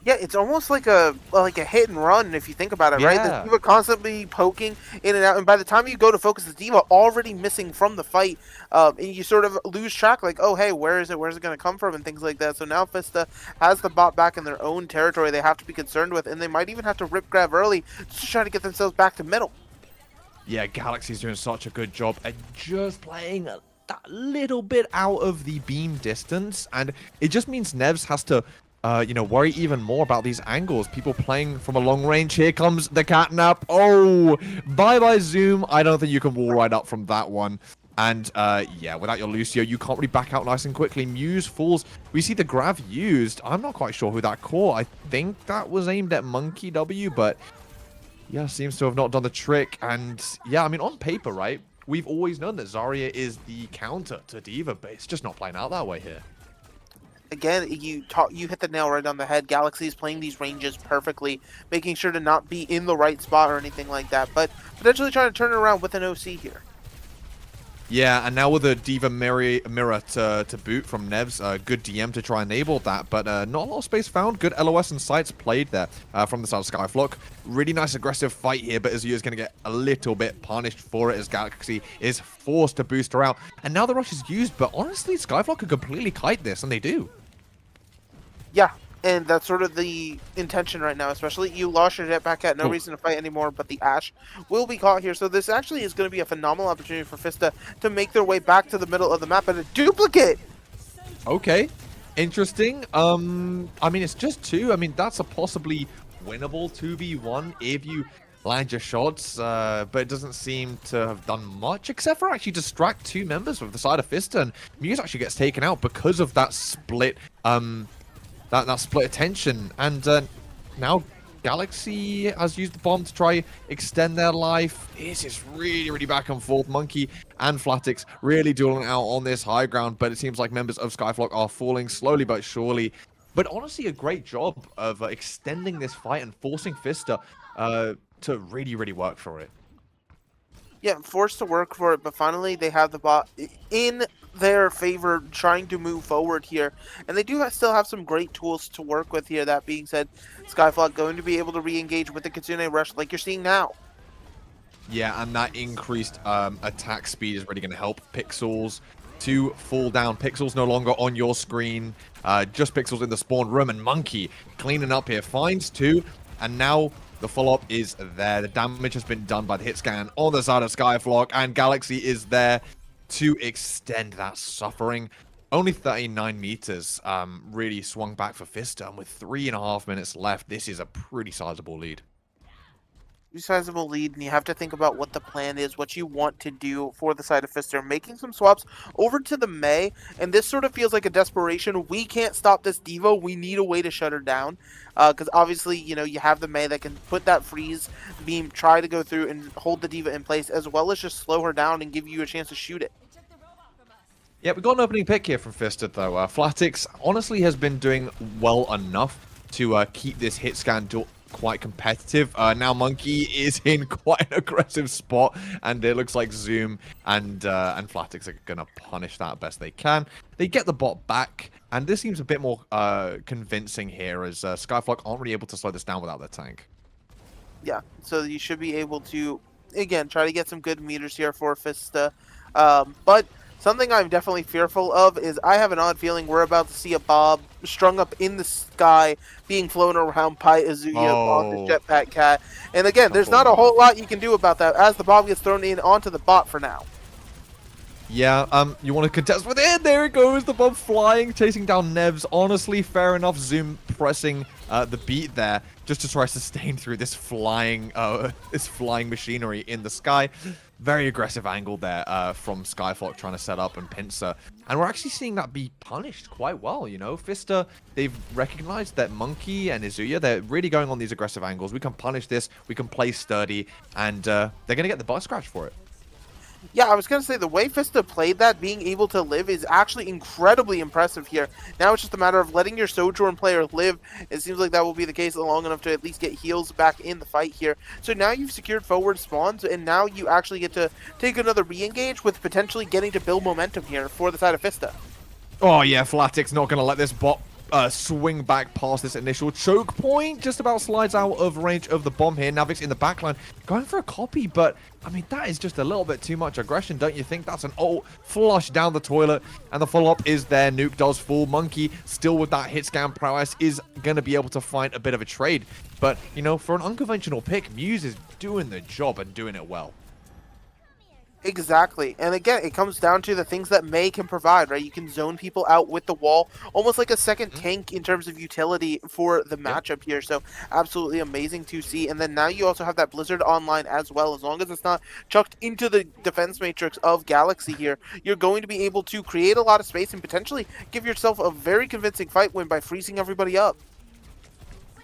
Yeah, it's almost like a hit and run if you think about it, right? The D.Va constantly poking in and out, and by the time you go to focus the D.Va already missing from the fight, and you sort of lose track, like, oh hey, where is it going to come from, and things like that. So now Fistah has the bot back in their own territory they have to be concerned with, and they might even have to rip grab early just to try to get themselves back to middle. Yeah, Galaxy's doing such a good job at just playing that little bit out of the beam distance, and it just means Nevs has to you know, worry even more about these angles. People playing from a long range. Here comes the catnap. Oh, bye-bye Zoom. I don't think you can wall right up from that one. And yeah, without your Lucio, you can't really back out nice and quickly. Muse falls. We see the Grav used. I'm not quite sure who that caught. I think that was aimed at Monkey W, but yeah, seems to have not done the trick. And yeah, I mean, on paper, right, we've always known that Zarya is the counter to D.Va, but it's just not playing out that way here. Again, you hit the nail right on the head. Galaxy is playing these ranges perfectly, making sure to not be in the right spot or anything like that, but potentially trying to turn it around with an OC here. Yeah, and now with a D.Va mirror to boot from Nevs, good DM to try and enable that, but not a lot of space found. Good LOS and sights played there from the side of SkyFlock. Really nice aggressive fight here, but Azuya is going to get a little bit punished for it as Galaxy is forced to boost her out. And now the rush is used, but honestly, SkyFlock could completely kite this, and they do. Yeah, and that's sort of the intention right now, especially you lost your jetpack cat, no reason to fight anymore, but the Ash will be caught here. So this actually is going to be a phenomenal opportunity for Fistah to make their way back to the middle of the map and a duplicate. Okay, interesting. I mean, it's just 2. I mean, that's a possibly winnable 2v1 if you land your shots, but it doesn't seem to have done much, except for actually distract 2 members from the side of Fistah, and Muse actually gets taken out because of that split, that split attention, and now Galaxy has used the bomb to try extend their life. This is really back and forth. Monkey and Flatix really dueling out on this high ground, but it seems like members of SkyFlock are falling slowly but surely. But honestly, a great job of extending this fight and forcing Fistah to really work for it. Yeah, forced to work for it, but finally they have the bot in their favor trying to move forward here. And they do still have some great tools to work with here. That being said, SkyFlock going to be able to re-engage with the Kitsune Rush like you're seeing now. Yeah, and that increased attack speed is really going to help Pixels to fall down. Pixels no longer on your screen. Just Pixels in the spawn room, and Monkey cleaning up here. Finds 2, and now the follow-up is there. The damage has been done by the hit scan on the side of SkyFlock, and Galaxy is there to extend that suffering. Only 39 meters really swung back for Fistah, and with 3.5 minutes left, this is a pretty sizable lead. Sizable lead, and you have to think about what the plan is, what you want to do for the side of Fistah. Making some swaps over to the Mei, and this sort of feels like a desperation. We can't stop this D.Va. We need a way to shut her down, because obviously, you know, you have the Mei that can put that freeze beam, try to go through and hold the D.Va in place, as well as just slow her down and give you a chance to shoot it. Yeah, we got an opening pick here from Fistah, though. Flatix honestly has been doing well enough to keep this hit scan quite competitive. Now Monkey is in quite an aggressive spot, and it looks like Zoom and Flatix are gonna punish that best they can. They get the bot back, and this seems a bit more convincing here, as SkyFlock aren't really able to slow this down without their tank. Yeah, so you should be able to, again, try to get some good meters here for Fistah, but something I'm definitely fearful of is I have an odd feeling we're about to see a Bob strung up in the sky being flown around by Azuya on the jetpack cat. And again, there's not a whole lot you can do about that as the Bob gets thrown in onto the bot for now. Yeah, you want to contest with it? There it goes, the Bob flying, chasing down Nevs. Honestly, fair enough. Zoom pressing the beat there just to try to sustain through this flying machinery in the sky. Very aggressive angle there from SkyFlock trying to set up and pincer. And we're actually seeing that be punished quite well, you know. Fistah, they've recognized that Monkey and Izuya, they're really going on these aggressive angles. We can punish this, we can play sturdy, and they're going to get the butt scratch for it. Yeah, I was going to say, the way Fistah played that, being able to live, is actually incredibly impressive here. Now it's just a matter of letting your Sojourn player live. It seems like that will be the case long enough to at least get heals back in the fight here. So now you've secured forward spawns, and now you actually get to take another re-engage with potentially getting to build momentum here for the side of Fistah. Oh yeah, Flatic's not going to let this bot swing back past this initial choke point. Just about slides out of range of the bomb here. Navix in the backline going for a copy, but I mean, that is just a little bit too much aggression, don't you think? That's an ult flush down the toilet, and the follow-up is there. Nuke does fall. Monkey, still with that hit scan prowess, is going to be able to find a bit of a trade. But, you know, for an unconventional pick, Muse is doing the job and doing it well. Exactly. And again, it comes down to the things that Mei can provide, right? You can zone people out with the wall, almost like a second tank in terms of utility for the matchup here. So absolutely amazing to see. And then now you also have that Blizzard online as well. As long as it's not chucked into the defense matrix of Galaxy here, you're going to be able to create a lot of space and potentially give yourself a very convincing fight win by freezing everybody up.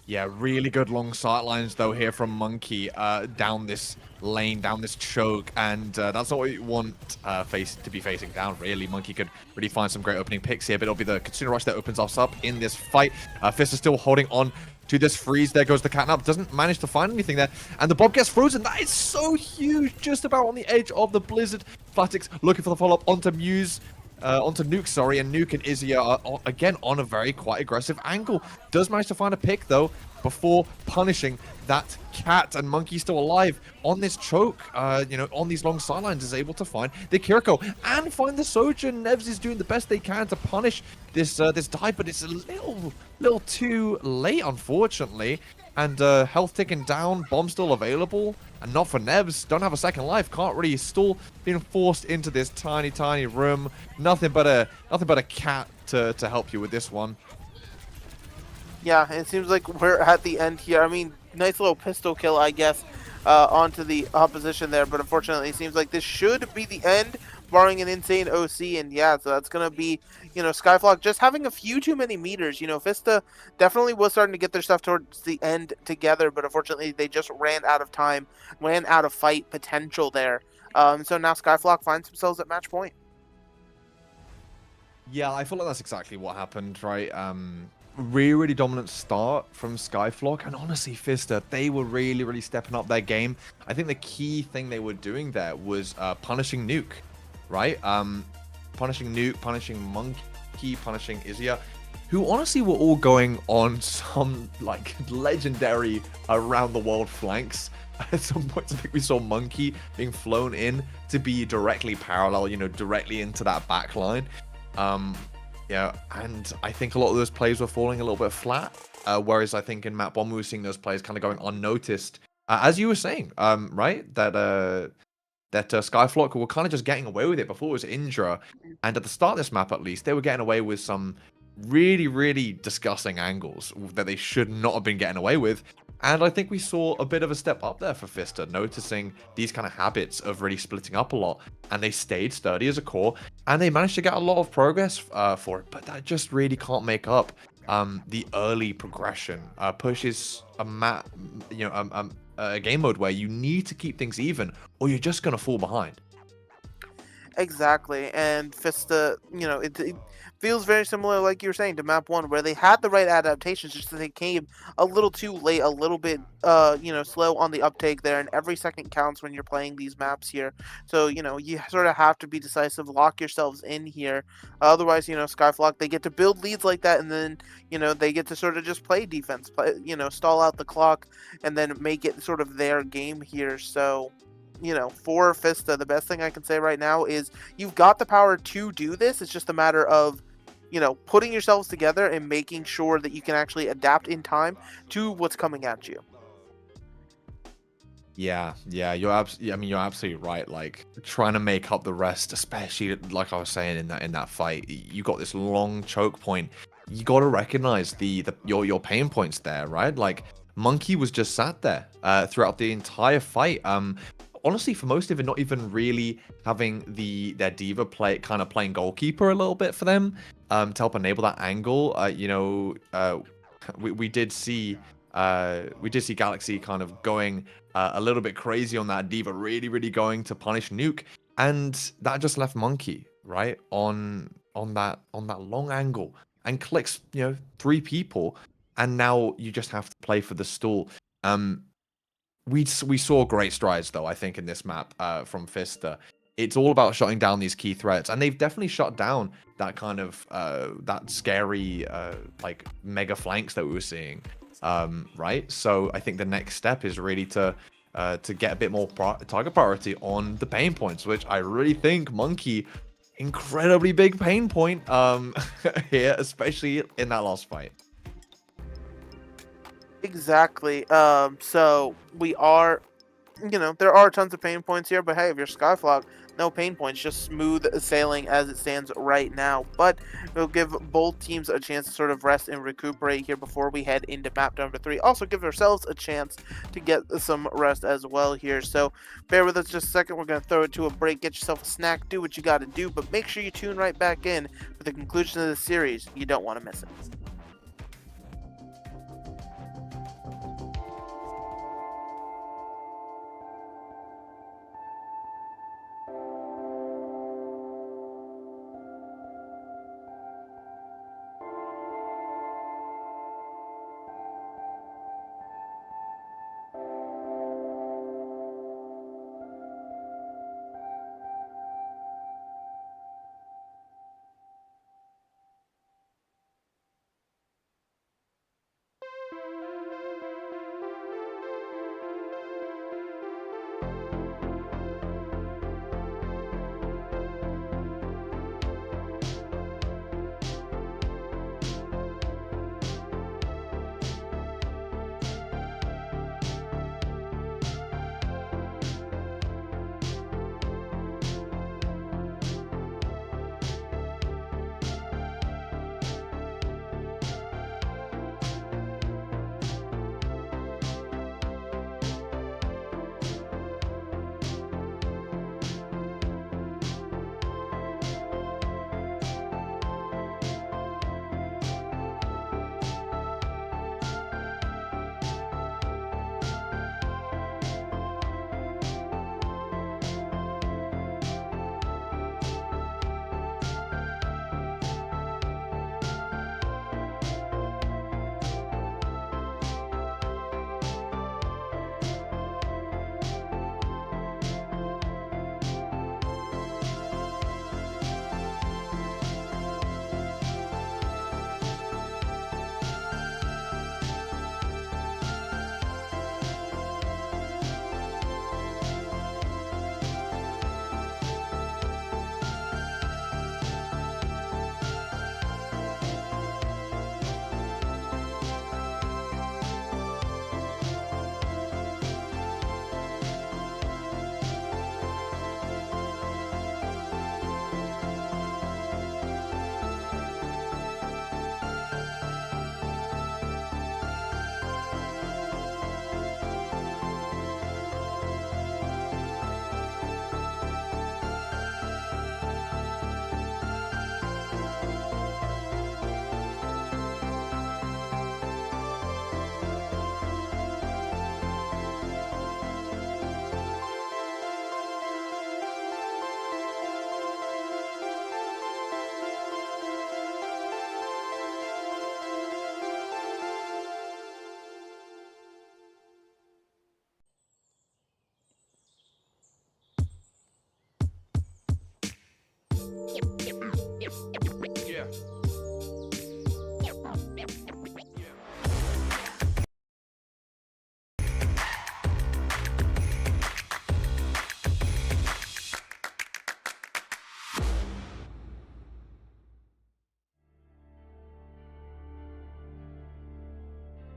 Yeah, really good long sightlines though here from Monkey down this lane, down this choke, and that's not what you want to be facing down, really. Monkey could really find some great opening picks here, but it'll be the Kitsune Rush that opens us up in this fight. Fist is still holding on to this freeze. There goes the catnap. Doesn't manage to find anything there, and the Bob gets frozen. That is so huge, just about on the edge of the Blizzard. Flatix looking for the follow-up onto Muse. Onto Nuke, sorry, and Nuke and Izuya are again on a very quite aggressive angle. Does manage to find a pick though before punishing that cat, and Monkey still alive on this choke. You know, on these long sidelines is able to find the Kiriko and find the Sojourn. Nevs is doing the best they can to punish this this dive, but it's a little too late, unfortunately. And health ticking down, bomb still available, and not for Nebs. Don't have a second life, can't really, still being forced into this tiny room. Nothing but a cat to help you with this one. Yeah, it seems like we're at the end here. I mean, nice little pistol kill, I guess, onto the opposition there, but unfortunately it seems like this should be the end, barring an insane OC, and yeah, so that's going to be, you know, SkyFlock just having a few too many meters. You know, Fistah definitely was starting to get their stuff towards the end together, but unfortunately they just ran out of time, ran out of fight potential there. So now SkyFlock finds themselves at match point. Yeah, I feel like that's exactly what happened, right? Really dominant start from SkyFlock, and honestly, Fistah, they were really stepping up their game. I think the key thing they were doing there was punishing Nuke, right? Punishing Nuke, punishing Monkey, punishing Izuya, who honestly were all going on some like legendary around the world flanks. At some points, I think we saw Monkey being flown in to be directly parallel, you know, directly into that back line. Yeah, and I think a lot of those plays were falling a little bit flat, whereas I think in Map 1 we were seeing those plays kind of going unnoticed. As you were saying, right, that SkyFlock were kind of just getting away with it before it was Indra, and at the start of this map at least, they were getting away with some really disgusting angles that they should not have been getting away with. And I think we saw a bit of a step up there for Fistah, noticing these kind of habits of really splitting up a lot. And they stayed sturdy as a core, and they managed to get a lot of progress for it. But that just really can't make up the early progression. Push is a game mode where you need to keep things even, or you're just going to fall behind. Exactly, and Fistah, you know, it feels very similar, like you were saying, to Map 1, where they had the right adaptations, just that they came a little too late, a little bit, you know, slow on the uptake there, and every second counts when you're playing these maps here. So, you know, you sort of have to be decisive, lock yourselves in here. Otherwise, you know, SkyFlock, they get to build leads like that, and then, you know, they get to sort of just play defense, you know, stall out the clock, and then make it sort of their game here. So, you know, for Fistah, the best thing I can say right now is you've got the power to do this. It's just a matter of, you know, putting yourselves together and making sure that you can actually adapt in time to what's coming at you. Yeah, you're absolutely right. Like, trying to make up the rest, especially like I was saying in that fight, you got this long choke point. You got to recognize your pain points there, right? Like, Monkey was just sat there throughout the entire fight. honestly, for most of it, not even really having their diva playing goalkeeper a little bit for them, to help enable that angle. We did see Galaxy kind of going a little bit crazy on that diva, really going to punish Nuke, and that just left Monkey right on that long angle and clicks 3 people, and now you just have to play for the stall. We saw great strides though, I think, in this map from Fistah. It's all about shutting down these key threats, and they've definitely shut down that kind of that scary like mega flanks that we were seeing, right? So I think the next step is really to get a bit more target priority on the pain points, which I really think Monkey, incredibly big pain point here, especially in that last fight. Exactly. So we are, there are tons of pain points here, but hey, if you're SkyFlock, no pain points, just smooth sailing as it stands right now. But we'll give both teams a chance to sort of rest and recuperate here before we head into map number 3. Also give ourselves a chance to get some rest as well here. So bear with us just a second. We're going to throw it to a break. Get yourself a snack. Do what you got to do, but make sure you tune right back in for the conclusion of the series. You don't want to miss it.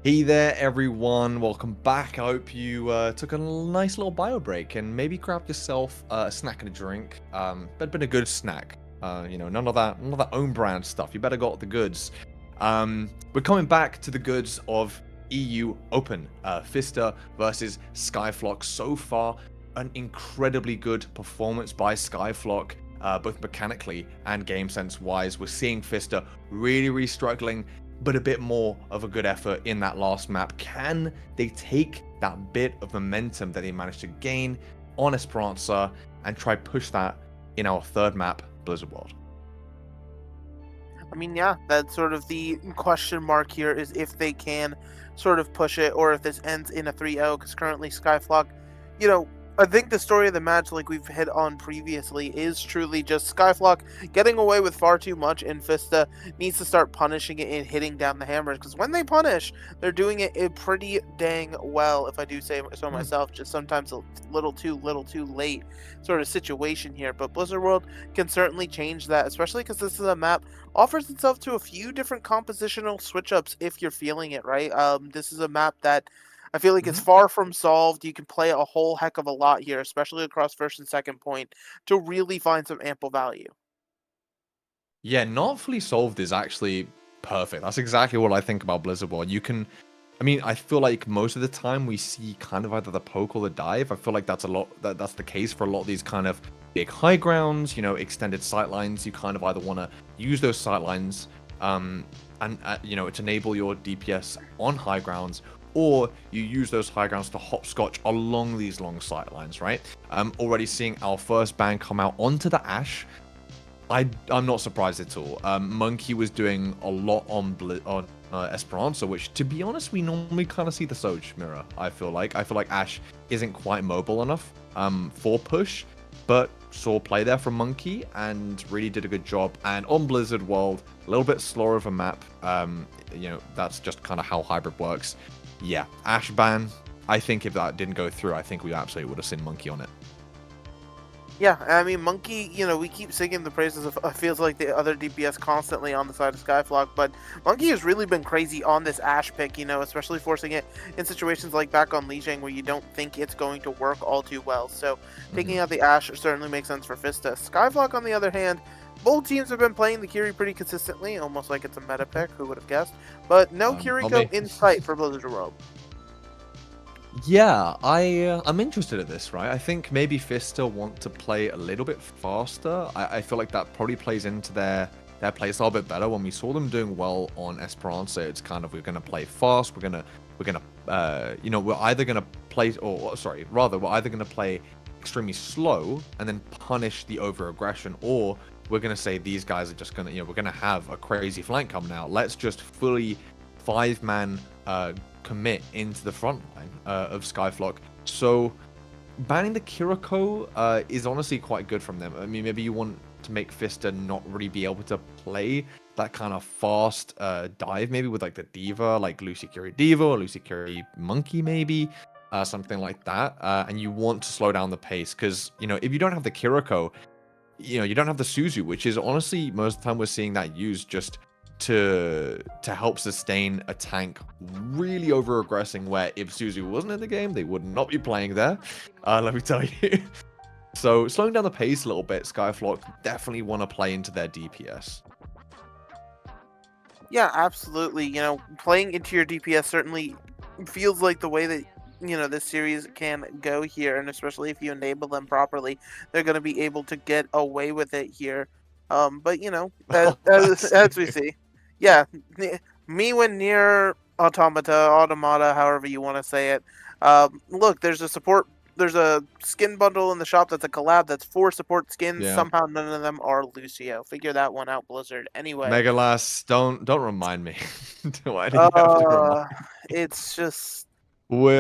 Hey there, everyone. Welcome back. I hope you took a nice little bio break and maybe grabbed yourself a snack and a drink. But been a good snack. None of that own brand stuff. You better got the goods. We're coming back to the goods of EU Open. Fistah versus SkyFlock. So far, an incredibly good performance by SkyFlock, both mechanically and game sense wise. We're seeing Fistah really struggling, but a bit more of a good effort in that last map. Can they take that bit of momentum that they managed to gain on Esperanza and try push that in our third map, Blizzard World? I mean, yeah, that's sort of the question mark here, is if they can sort of push it, or if this ends in a 3-0, because currently SkyFlock, you know, I think the story of the match, like we've hit on previously, is truly just SkyFlock getting away with far too much, and Fistah needs to start punishing it and hitting down the hammers, because when they punish, they're doing it pretty dang well, if I do say so myself. Just sometimes a little too late sort of situation here, but Blizzard World can certainly change that, especially because this is a map offers itself to a few different compositional switch-ups if you're feeling it, right? This is a map that I feel like it's far from solved. You can play a whole heck of a lot here, especially across first and second point, to really find some ample value. Yeah, not fully solved is actually perfect. That's exactly what I think about Blizzard World. You can, I mean, I feel like most of the time we see kind of either the poke or the dive. I feel like that's that's the case for a lot of these kind of big high grounds, you know, extended sightlines. You kind of either want to use those sightlines and you know, to enable your DPS on high grounds, or you use those high grounds to hopscotch along these long sightlines, right? Already seeing our first ban come out onto the Ashe. I'm not surprised at all. Monkey was doing a lot on Esperanza, which, to be honest, we normally kind of see the Soj mirror. I feel like Ashe isn't quite mobile enough for push, but saw play there from Monkey and really did a good job. And on Blizzard World, a little bit slower of a map. You know, that's just kind of how hybrid works. Yeah, Ashe ban. I think if that didn't go through, I think we absolutely would have seen Monkey on it. Yeah, I mean, Monkey, you know, we keep singing the praises of feels like the other DPS constantly on the side of SkyFlock, but Monkey has really been crazy on this Ashe pick, you know, especially forcing it in situations like back on Lijiang where you don't think it's going to work all too well. So taking out the Ashe certainly makes sense for Fistah. SkyFlock, on the other hand, both teams have been playing the Kiri pretty consistently, almost like it's a meta pick, who would have guessed? But no Kiriko in sight for Blizzard World. Yeah, I'm interested in this, right? I think maybe Fistah want to play a little bit faster. I feel like that probably plays into their playstyle a bit better. When we saw them doing well on Esperanza, it's kind of, we're gonna play fast, we're gonna you know, we're either gonna play, or sorry, rather we're either gonna play extremely slow and then punish the over aggression, or we're gonna say these guys are just gonna, you know, we're gonna have a crazy flank coming out. Let's just fully 5-man commit into the front line of SkyFlock. So banning the Kiriko is honestly quite good from them. I mean, maybe you want to make Fistah not really be able to play that kind of fast dive, maybe with like the Diva, like Lucy Curie Diva or Lucy Curie Monkey, maybe something like that. And you want to slow down the pace, because, you know, if you don't have the Kiriko, you know, you don't have the Suzu, which is honestly most of the time we're seeing that used just to help sustain a tank really over aggressing, where if Suzu wasn't in the game, they would not be playing there, let me tell you. So slowing down the pace a little bit, SkyFlock definitely want to play into their DPS. Yeah, absolutely. You know, playing into your DPS certainly feels like the way that, you know, this series can go here, and especially if you enable them properly, they're going to be able to get away with it here. But, you know, as we see, yeah, me when near automata, however you want to say it. Look, there's a skin bundle in the shop that's a collab that's 4 support skins. Yeah. Somehow none of them are Lucio. Figure that one out, Blizzard. Anyway, Megalas, don't remind me. Why do you have to remind me? It's just. We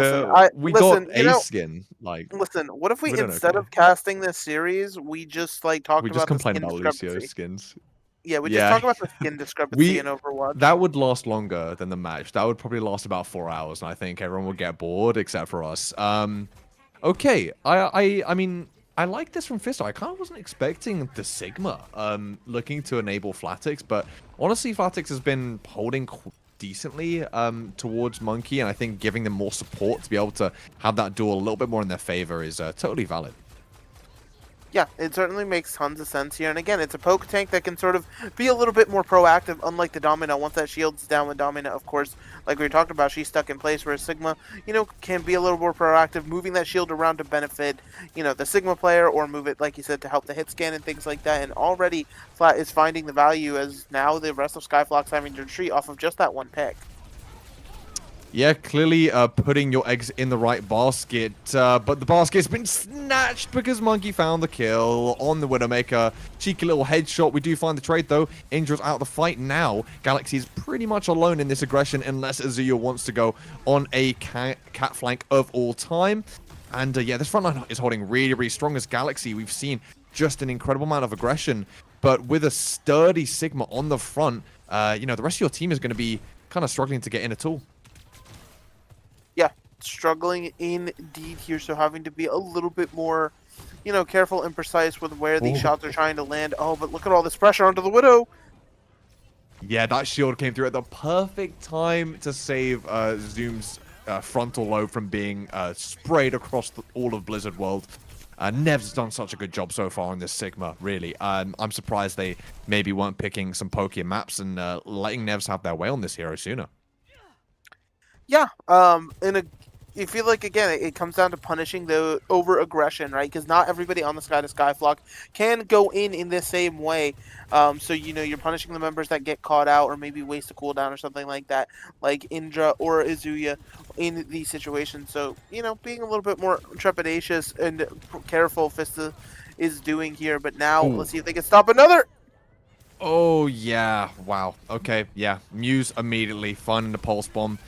got a skin. Like, listen, what if we instead of casting this series, we just like talked about the skin discrepancy? Lucio skins. Yeah, we just talk about the skin discrepancy in Overwatch. That would last longer than the match. That would probably last about 4 hours, and I think everyone would get bored except for us. Okay, I mean, I like this from Fistah. I kind of wasn't expecting the Sigma looking to enable Flatix, but honestly, Flatix has been holding decently towards Monkey, and I think giving them more support to be able to have that duel a little bit more in their favor is totally valid. Yeah, it certainly makes tons of sense here. And again, it's a poke tank that can sort of be a little bit more proactive, unlike the Domino. Once that shield's down with Domino, of course, like we talked about, she's stuck in place, whereas Sigma, can be a little more proactive, moving that shield around to benefit, the Sigma player, or move it, like you said, to help the hit scan and things like that. And already Flat is finding the value, as now the rest of SkyFlock's having to retreat off of just that one pick. Yeah, clearly putting your eggs in the right basket, but the basket's been snatched because Monkey found the kill on the Widowmaker. Cheeky little headshot. We do find the trade, though. Indra's out of the fight now. Galaxy is pretty much alone in this aggression unless Azuya wants to go on a cat flank of all time. And yeah, this front line is holding really, really strong as Galaxy. We've seen just an incredible amount of aggression, but with a sturdy Sigma on the front, the rest of your team is going to be kind of struggling to get in at all. Yeah, struggling indeed here, so having to be a little bit more, careful and precise with where these shots are trying to land. Oh, but look at all this pressure onto the Widow. Yeah, that shield came through at the perfect time to save Zoom's frontal lobe from being sprayed across all of Blizzard World. Nev's done such a good job so far on this Sigma, really. I'm surprised they maybe weren't picking some pokier maps and letting Nevs have their way on this hero sooner. Yeah, you feel like, again, it comes down to punishing the over-aggression, right? Because not everybody on the Sky to SkyFlock can go in the same way. So, you're punishing the members that get caught out or maybe waste a cooldown or something like that, like Indra or Azuya in these situations. So, being a little bit more trepidatious and careful, Fistah is doing here. But now, let's see if they can stop another. Oh, yeah. Wow. Okay, yeah. Muse immediately finding the Pulse Bomb.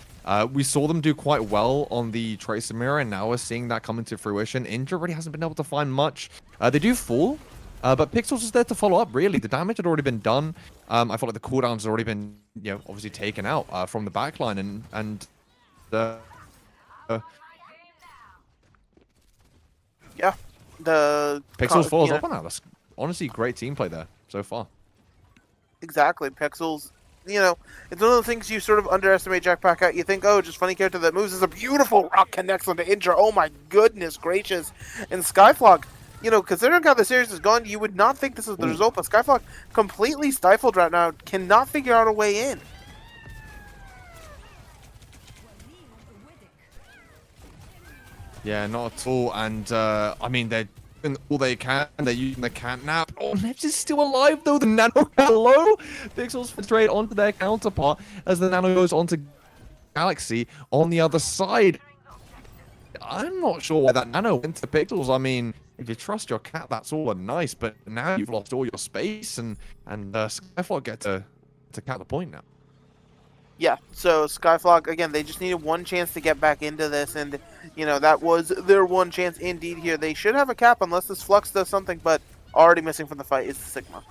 We saw them do quite well on the Tracer Mirror, and now we're seeing that come into fruition. Indra really hasn't been able to find much. They do fall, but Pixels is there to follow up, really. The damage had already been done. I felt like the cooldowns had already been, obviously taken out from the backline, and yeah, the Pixels follows up on that. That's honestly great team play there so far. Exactly, Pixels. It's one of the things you sort of underestimate Jackpack at. You think, oh, just funny character that moves. Is a beautiful rock connects onto Indra. Oh my goodness gracious. And SkyFlock, considering how the series has gone, you would not think this is the result, but SkyFlock completely stifled right now, cannot figure out a way in. Yeah, not at all. And, I mean, they're doing all they can. They're using the catnap. Oh, Nevs is still alive, though. The Nano, hello? Pixels straight onto their counterpart as the Nano goes onto Galaxy on the other side. I'm not sure why that Nano went to Pixels. I mean, if you trust your cat, that's all nice. But now you've lost all your space, and SkyFlock get to count the point now. Yeah, so SkyFlock, again, they just needed one chance to get back into this, and, that was their one chance indeed here. They should have a cap unless this Flux does something, but already missing from the fight is the Sigma.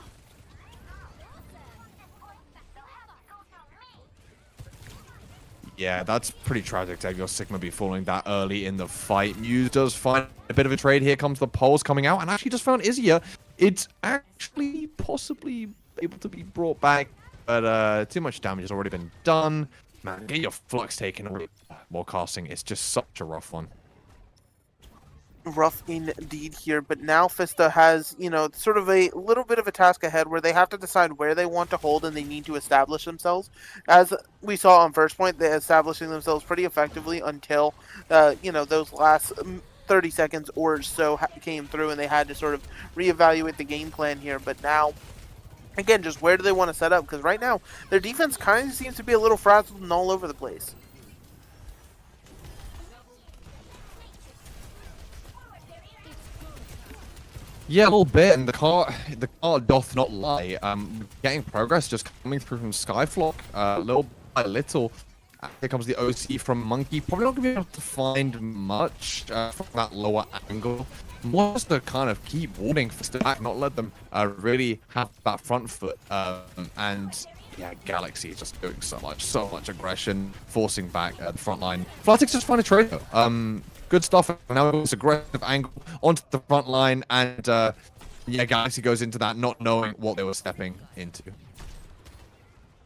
Yeah, that's pretty tragic to have your Sigma be falling that early in the fight. Muse does find a bit of a trade. Here comes the Pulse coming out, and actually just found Izia. It's actually possibly able to be brought back, but too much damage has already been done. Man, get your Flux taken away. More casting. It's just such a rough one. Rough indeed here, but now Fistah has, sort of a little bit of a task ahead where they have to decide where they want to hold and they need to establish themselves. As we saw on First Point, they're establishing themselves pretty effectively until, those last 30 seconds or so came through and they had to sort of reevaluate the game plan here. But now, again, just where do they want to set up? Because right now, their defense kind of seems to be a little frazzled and all over the place. Yeah, a little bit, and the car doth not lie. Getting progress just coming through from SkyFlock, little by little. Here comes the OC from Monkey. Probably not going to be able to find much from that lower angle. More just to kind of keep warning Fistah back, not let them really have that front foot. And yeah, Galaxy is just doing so much aggression, forcing back the front line. Fnatic's just find a trade though. Good stuff. Now it's aggressive angle onto the front line, and yeah, Galaxy goes into that not knowing what they were stepping into.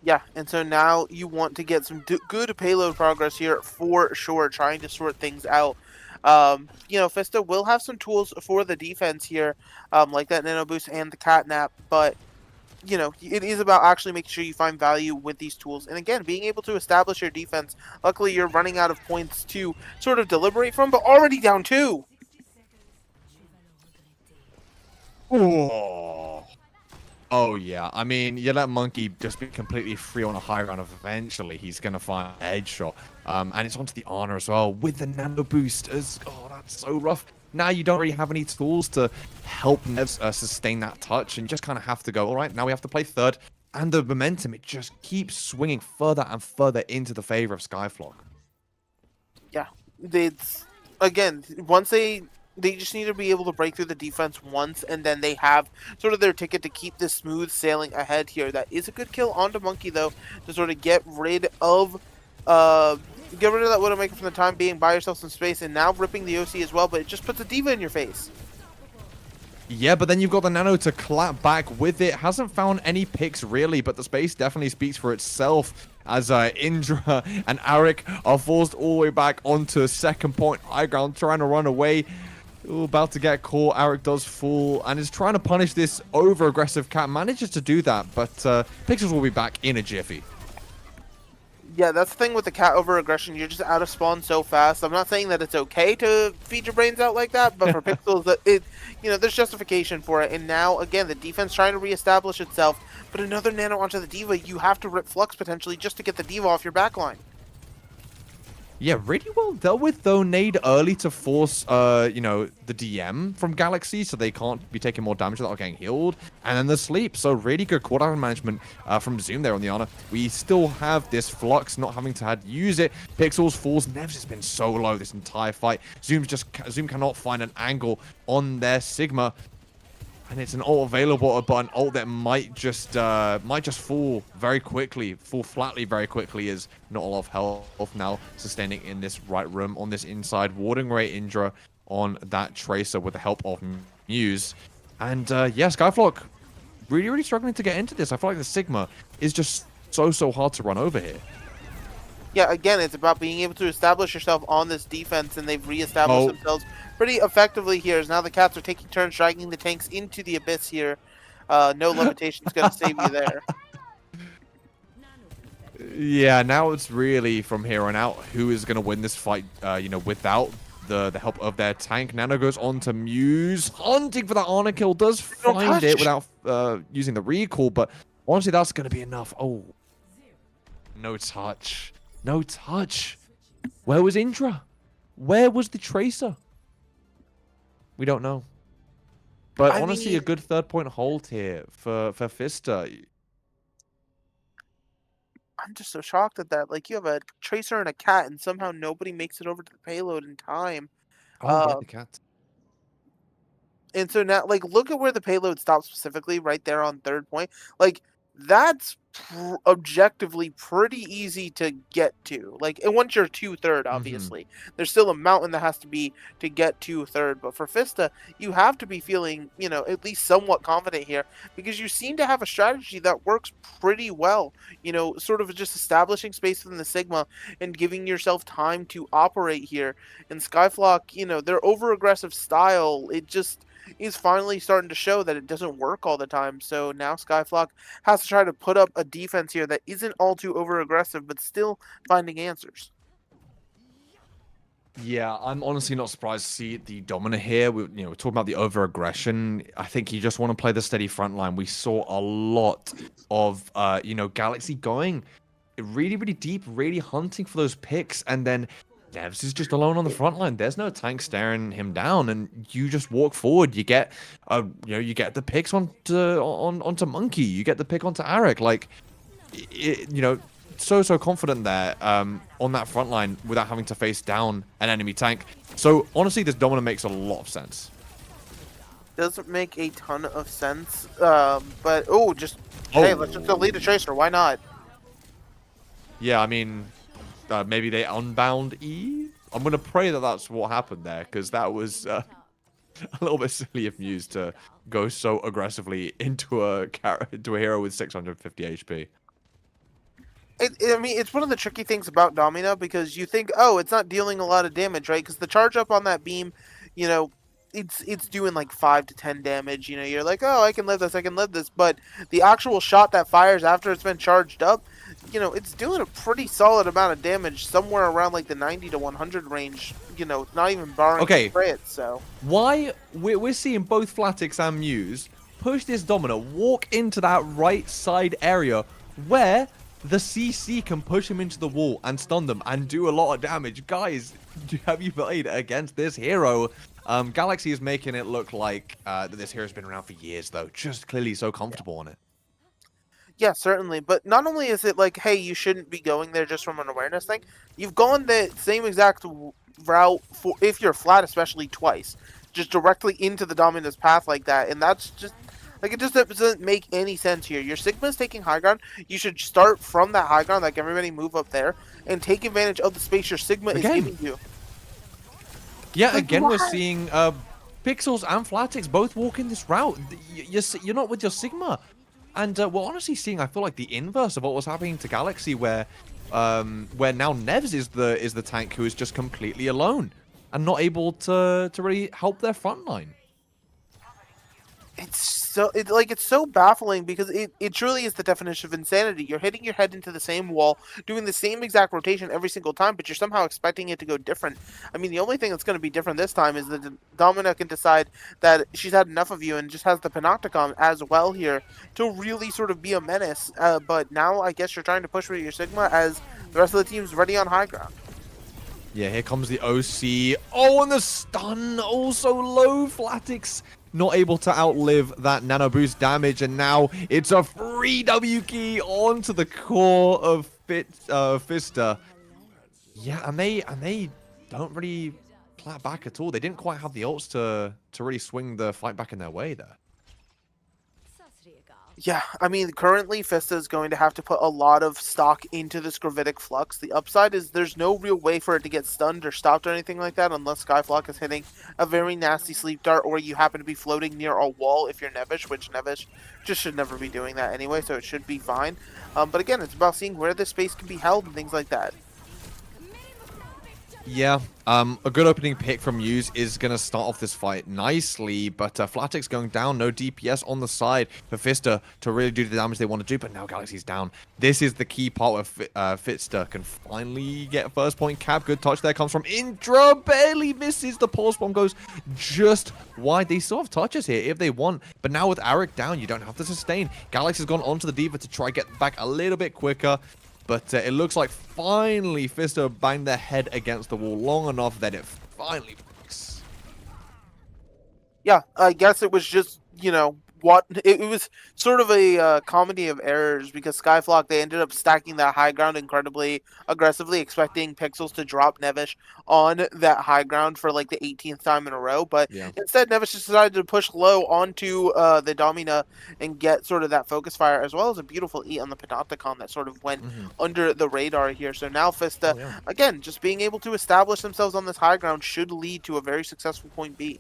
Yeah, and so now you want to get some good payload progress here for sure, trying to sort things out. You know, Fistah will have some tools for the defense here, like that Nano Boost and the Catnap, but you know, it is about actually making sure you find value with these tools. And again, being able to establish your defense. Luckily, you're running out of points to sort of deliberate from, but already down 2. Oh yeah, I mean, you let Monkey just be completely free on a high ground. Eventually, he's gonna find a headshot, and it's onto the honor as well with the nano boosters. Oh, that's so rough. Now you don't really have any tools to help Nevs sustain that touch, and you just kind of have to go. All right, now we have to play third, and the momentum it just keeps swinging further and further into the favor of SkyFlock. Yeah, it's again once they just need to be able to break through the defense once, and then they have sort of their ticket to keep this smooth sailing ahead here. That is a good kill onto Monkey, though, to sort of get rid of that Widowmaker from the time being, buy yourself some space, and now ripping the OC as well, but it just puts a D.Va in your face. Yeah, but then you've got the Nano to clap back with it. Hasn't found any picks, really, but the space definitely speaks for itself as Indra and Arik are forced all the way back onto second point high ground, trying to run away. Ooh, about to get caught. Arik does fall and is trying to punish this over-aggressive cat. Manages to do that, but Pixels will be back in a jiffy. Yeah, that's the thing with the cat over-aggression. You're just out of spawn so fast. I'm not saying that it's okay to feed your brains out like that, but for Pixels, there's justification for it. And now, again, the defense trying to reestablish itself, but another nano onto the D.Va. You have to rip Flux potentially just to get the D.Va off your backline. Yeah, really well dealt with, though. Nade early to force, the DM from Galaxy, so they can't be taking more damage without getting healed. And then the sleep, so really good cooldown management from Zoom there on the honor. We still have this Flux, not having to use it. Pixels falls. Nevs has been so low this entire fight. Zoom cannot find an angle on their Sigma. And it's an ult available, but an ult that might just fall flatly very quickly, as not a lot of health now sustaining in this right room on this inside, warding away Indra on that Tracer with the help of Muse. And yeah, SkyFlock really struggling to get into this. I feel like the Sigma is just so hard to run over here. Yeah, again, it's about being able to establish yourself on this defense, and they've reestablished themselves pretty effectively here. As now the cats are taking turns dragging the tanks into the abyss here. No limitation's going to save you there. Yeah, now it's really from here on out who is going to win this fight, without the help of their tank. Nano goes on to Muse, hunting for that honor kill, does find it without using the recall, but honestly, that's going to be enough. Oh, no touch. No touch. Where was Indra? Where was the Tracer? We don't know. But honestly, a good third point hold here for Fistah. I'm just so shocked at that. Like, you have a Tracer and a cat, and somehow nobody makes it over to the payload in time. Oh, the cat. And so now, like, look at where the payload stops specifically, right there on third point. Like, that's objectively pretty easy to get to. Like, and once you're 2/3, obviously, there's still a mountain that has to be to get 2/3. But for Fistah, you have to be feeling, at least somewhat confident here, because you seem to have a strategy that works pretty well. Sort of just establishing space within the Sigma and giving yourself time to operate here. And SkyFlock, their over-aggressive style, it just is finally starting to show that it doesn't work all the time. So now SkyFlock has to try to put up a defense here that isn't all too over-aggressive, but still finding answers. Yeah, I'm honestly not surprised to see the Dominant here. We're talking about the over-aggression. I think you just want to play the steady front line. We saw a lot of, Galaxy going really deep, really hunting for those picks, and then Nevs is just alone on the front line. There's no tank staring him down, and you just walk forward. You get, you get the picks onto Monkey. You get the pick onto Arik. Like, so confident there on that front line without having to face down an enemy tank. So honestly, this Dominant makes a lot of sense. Doesn't make a ton of sense, but hey, let's just delete a Tracer. Why not? Yeah, I mean, maybe they unbound E? I'm going to pray that that's what happened there, because that was a little bit silly of Muse to go so aggressively into a hero with 650 HP. I mean, it's one of the tricky things about Domina because you think, oh, it's not dealing a lot of damage, right? Because the charge up on that beam, you know, it's doing like 5 to 10 damage. You know, you're like, oh, I can live this, I can live this. But the actual shot that fires after it's been charged up, you know, it's doing a pretty solid amount of damage, somewhere around like the 90 to 100 range. You know, not even borrowing crits. So why we're seeing both Flatix and Muse push this Domina, walk into that right side area where the CC can push him into the wall and stun them and do a lot of damage. Guys, have you played against this hero? Galaxy is making it look like that this hero's been around for years, though. Just clearly so comfortable on it. yeah, certainly. But not only is it like, hey, you shouldn't be going there just from an awareness thing, you've gone the same exact route, for if you're flat, especially twice. Just directly into the Dominus path like that. And that's just, like, it just doesn't make any sense here. Your Sigma's taking high ground. You should start from that high ground, like everybody move up there, and take advantage of the space your Sigma is giving you. Yeah, like, again, we're seeing Pixels and Flatix both walking this route. You're not with your Sigma. And we're honestly seeing, I feel like, the inverse of what was happening to Galaxy, where now Nevs is the tank who is just completely alone and not able to really help their front line. It's so baffling because it truly is the definition of insanity. You're hitting your head into the same wall, doing the same exact rotation every single time, but you're somehow expecting it to go different. I mean, the only thing that's going to be different this time is that Domina can decide that she's had enough of you and just has the Panopticon as well here to really sort of be a menace. But now I guess you're trying to push with your Sigma as the rest of the team's ready on high ground. Yeah, here comes the OC. Oh, and the stun also low. Flatix not able to outlive that nano boost damage, and now it's a free W key onto the core of Fistah. Yeah, and they don't really clap back at all. They didn't quite have the ults to really swing the fight back in their way there. Yeah, I mean, currently Fistah is going to have to put a lot of stock into this gravitic flux. The upside is there's no real way for it to get stunned or stopped or anything like that unless SkyFlock is hitting a very nasty sleep dart or you happen to be floating near a wall if you're Nevish, which Nevish just should never be doing that anyway, so it should be fine. But again, it's about seeing where this space can be held and things like that. Yeah, a good opening pick from Muse is going to start off this fight nicely, but Flatix going down, no DPS on the side for Fistah to really do the damage they want to do, but now Galaxy's down. This is the key part where Fistah can finally get a first point cap. Good touch there comes from Indra, barely misses. The pulse bomb goes just wide. They still have touches here if they want, but now with Arik down, you don't have to sustain. Galaxy's gone onto the Diva to try get back a little bit quicker. But it looks like finally Fistah banged their head against the wall long enough that it finally breaks. Yeah, I guess it was just, you know, it was sort of a comedy of errors because SkyFlock, they ended up stacking that high ground incredibly aggressively, expecting Pixels to drop Nevish on that high ground for like the 18th time in a row. But instead, Nevish just decided to push low onto the Domina and get sort of that focus fire, as well as a beautiful E on the Panopticon that sort of went under the radar here. So now Fistah, again, just being able to establish themselves on this high ground should lead to a very successful point B.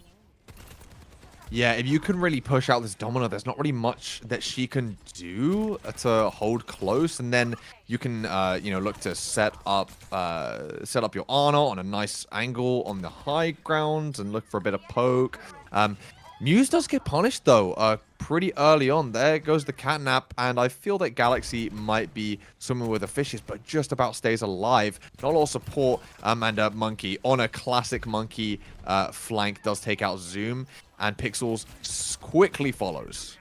Yeah, if you can really push out this Domina, there's not really much that she can do to hold close, and then you can, you know, look to set up your Ana on a nice angle on the high ground and look for a bit of poke. Muse does get punished though, pretty early on. There goes the catnap, and I feel that Galaxy might be swimming with the fishes, but just about stays alive. Not all support, and Monkey on a classic Monkey flank does take out Zoom, and Pixels quickly follows.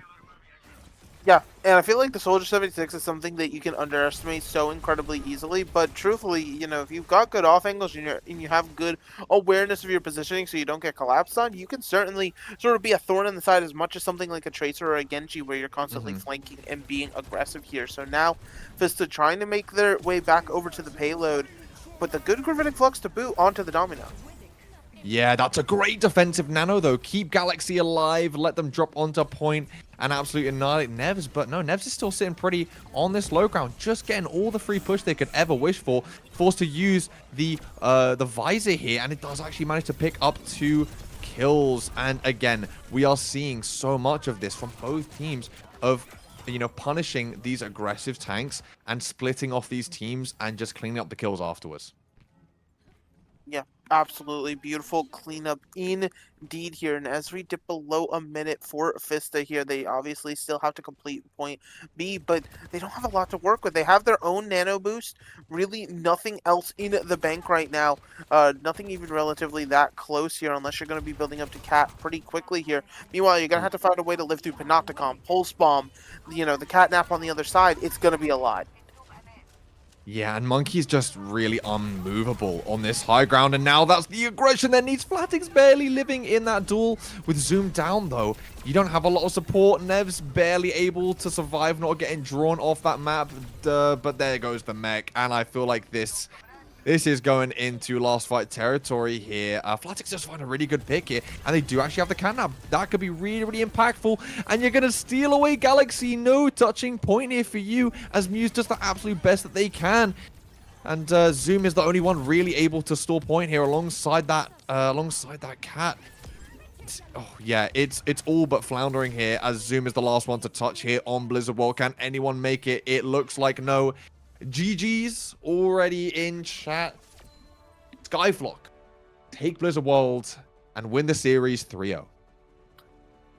Yeah, and I feel like the Soldier 76 is something that you can underestimate so incredibly easily, but truthfully, you know, if you've got good off angles and you have good awareness of your positioning so you don't get collapsed on, you can certainly sort of be a thorn in the side as much as something like a Tracer or a Genji where you're constantly flanking and being aggressive here. So now Fistah trying to make their way back over to the payload, but the good Gravitic Flux to boot onto the Domino. Yeah, that's a great defensive nano, though. Keep Galaxy alive, let them drop onto point, and absolutely annihilate Nevs. But no, Nevs is still sitting pretty on this low ground, just getting all the free push they could ever wish for. Forced to use the visor here, and it does actually manage to pick up 2 kills. And again, we are seeing so much of this from both teams of you know, punishing these aggressive tanks and splitting off these teams and just cleaning up the kills afterwards. Yeah, absolutely beautiful cleanup indeed here. And as we dip below a minute for Fistah here, they obviously still have to complete point B, but they don't have a lot to work with. They have their own nano boost, really nothing else in the bank right now. Nothing even relatively that close here, unless you're going to be building up to Cat pretty quickly here. Meanwhile, you're going to have to find a way to live through Panopticon, Pulse Bomb, you know, the Catnap on the other side. It's going to be a lot. Yeah, and Monkey's just really unmovable on this high ground, and now that's the aggression that needs. Flatic's barely living in that duel. With Zoom down, though, you don't have a lot of support. Nev's barely able to survive, not getting drawn off that map, but there goes the mech, and I feel like this is going into last fight territory here. Flatic's just found a really good pick here, and they do actually have the catnap. That could be really, really impactful, and you're going to steal away Galaxy. No touching point here for you, as Muse does the absolute best that they can. And Zoom is the only one really able to store point here alongside that cat. Oh, yeah, it's all but floundering here, as Zoom is the last one to touch here on Blizzard World. Can anyone make it? It looks like no. GG's already in chat. SkyFlock take Blizzard World and win the series 3-0.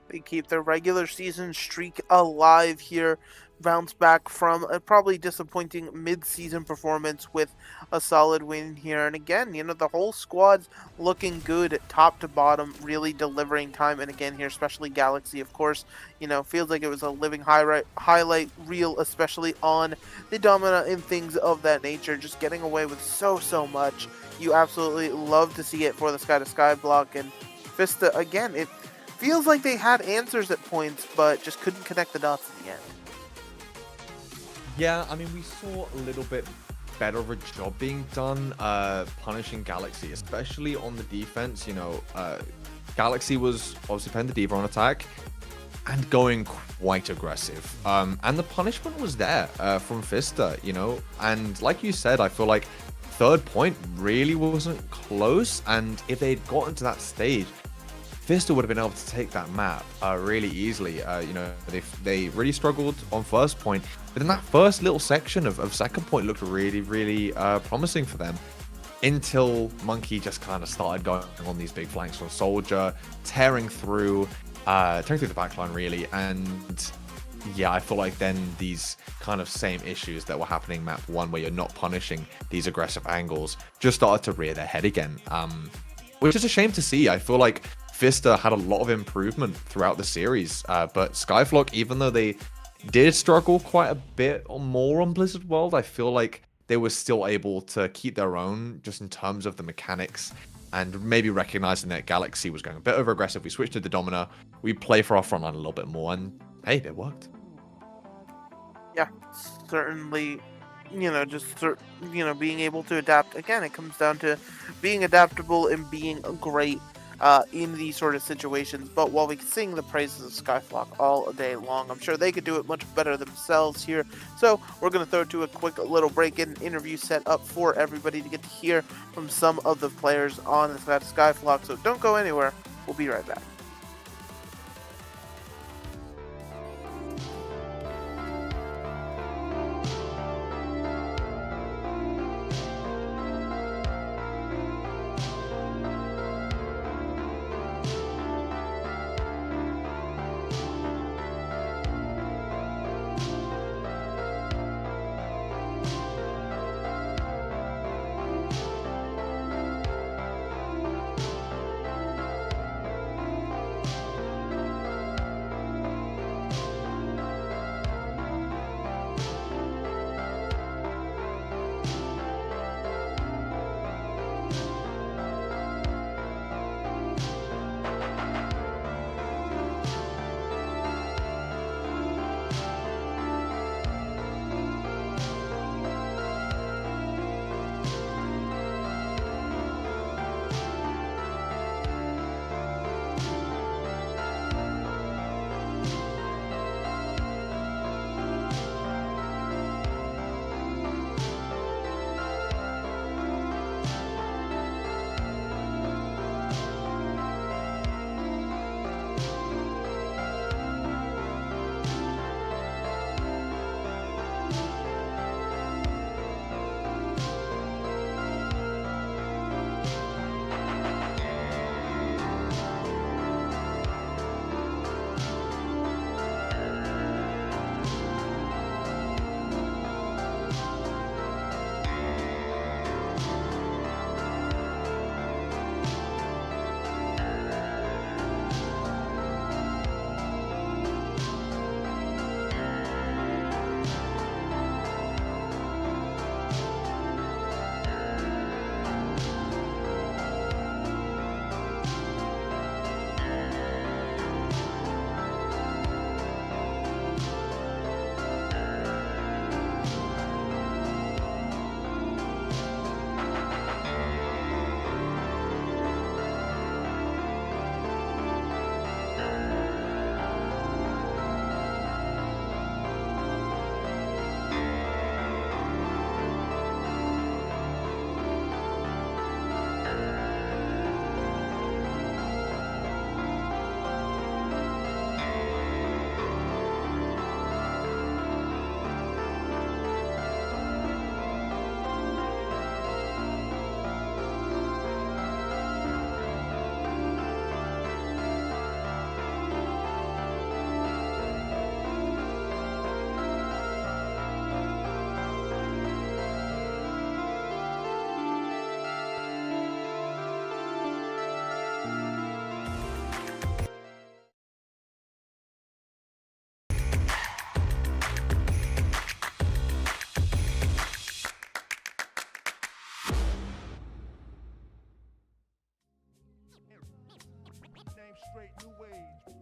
They keep their regular season streak alive here. Bounce back from a probably disappointing mid-season performance with a solid win here. And again, you know, the whole squad's looking good top to bottom, really delivering time. And again here, especially Galaxy, of course, you know, feels like it was a living highlight reel, especially on the Domina and things of that nature. Just getting away with so much. You absolutely love to see it for the Sky to Sky block. And Fistah, again, it feels like they had answers at points, but just couldn't connect the dots in the end. Yeah, I mean, we saw a little bit better of a job being done punishing Galaxy, especially on the defense. You know, Galaxy was obviously playing the D.Va on attack and going quite aggressive. And the punishment was there from Fistah, you know. And like you said, I feel like third point really wasn't close. And if they'd gotten to that stage, Fistah would have been able to take that map really easily. You know, they really struggled on first point, but then that first little section of second point looked really, really promising for them, until Monkey just kind of started going on these big flanks from Soldier, tearing through the backline really. And yeah, I feel like then these kind of same issues that were happening map 1, where you're not punishing these aggressive angles, just started to rear their head again, which is a shame to see. I feel like Fistah had a lot of improvement throughout the series, but SkyFlock, even though they did struggle quite a bit more on Blizzard World, I feel like they were still able to keep their own just in terms of the mechanics, and maybe recognizing that Galaxy was going a bit over aggressive. We switched to the Domina, we play for our frontline a little bit more, and hey, it worked. Yeah, certainly. You know, just, you know, being able to adapt. Again, it comes down to being adaptable and being great in these sort of situations. But while we can sing the praises of SkyFlock all day long, I'm sure they could do it much better themselves here. So we're going to throw to a quick little break, get an interview set up for everybody to get to hear from some of the players on the SkyFlock. So don't go anywhere. We'll be right back.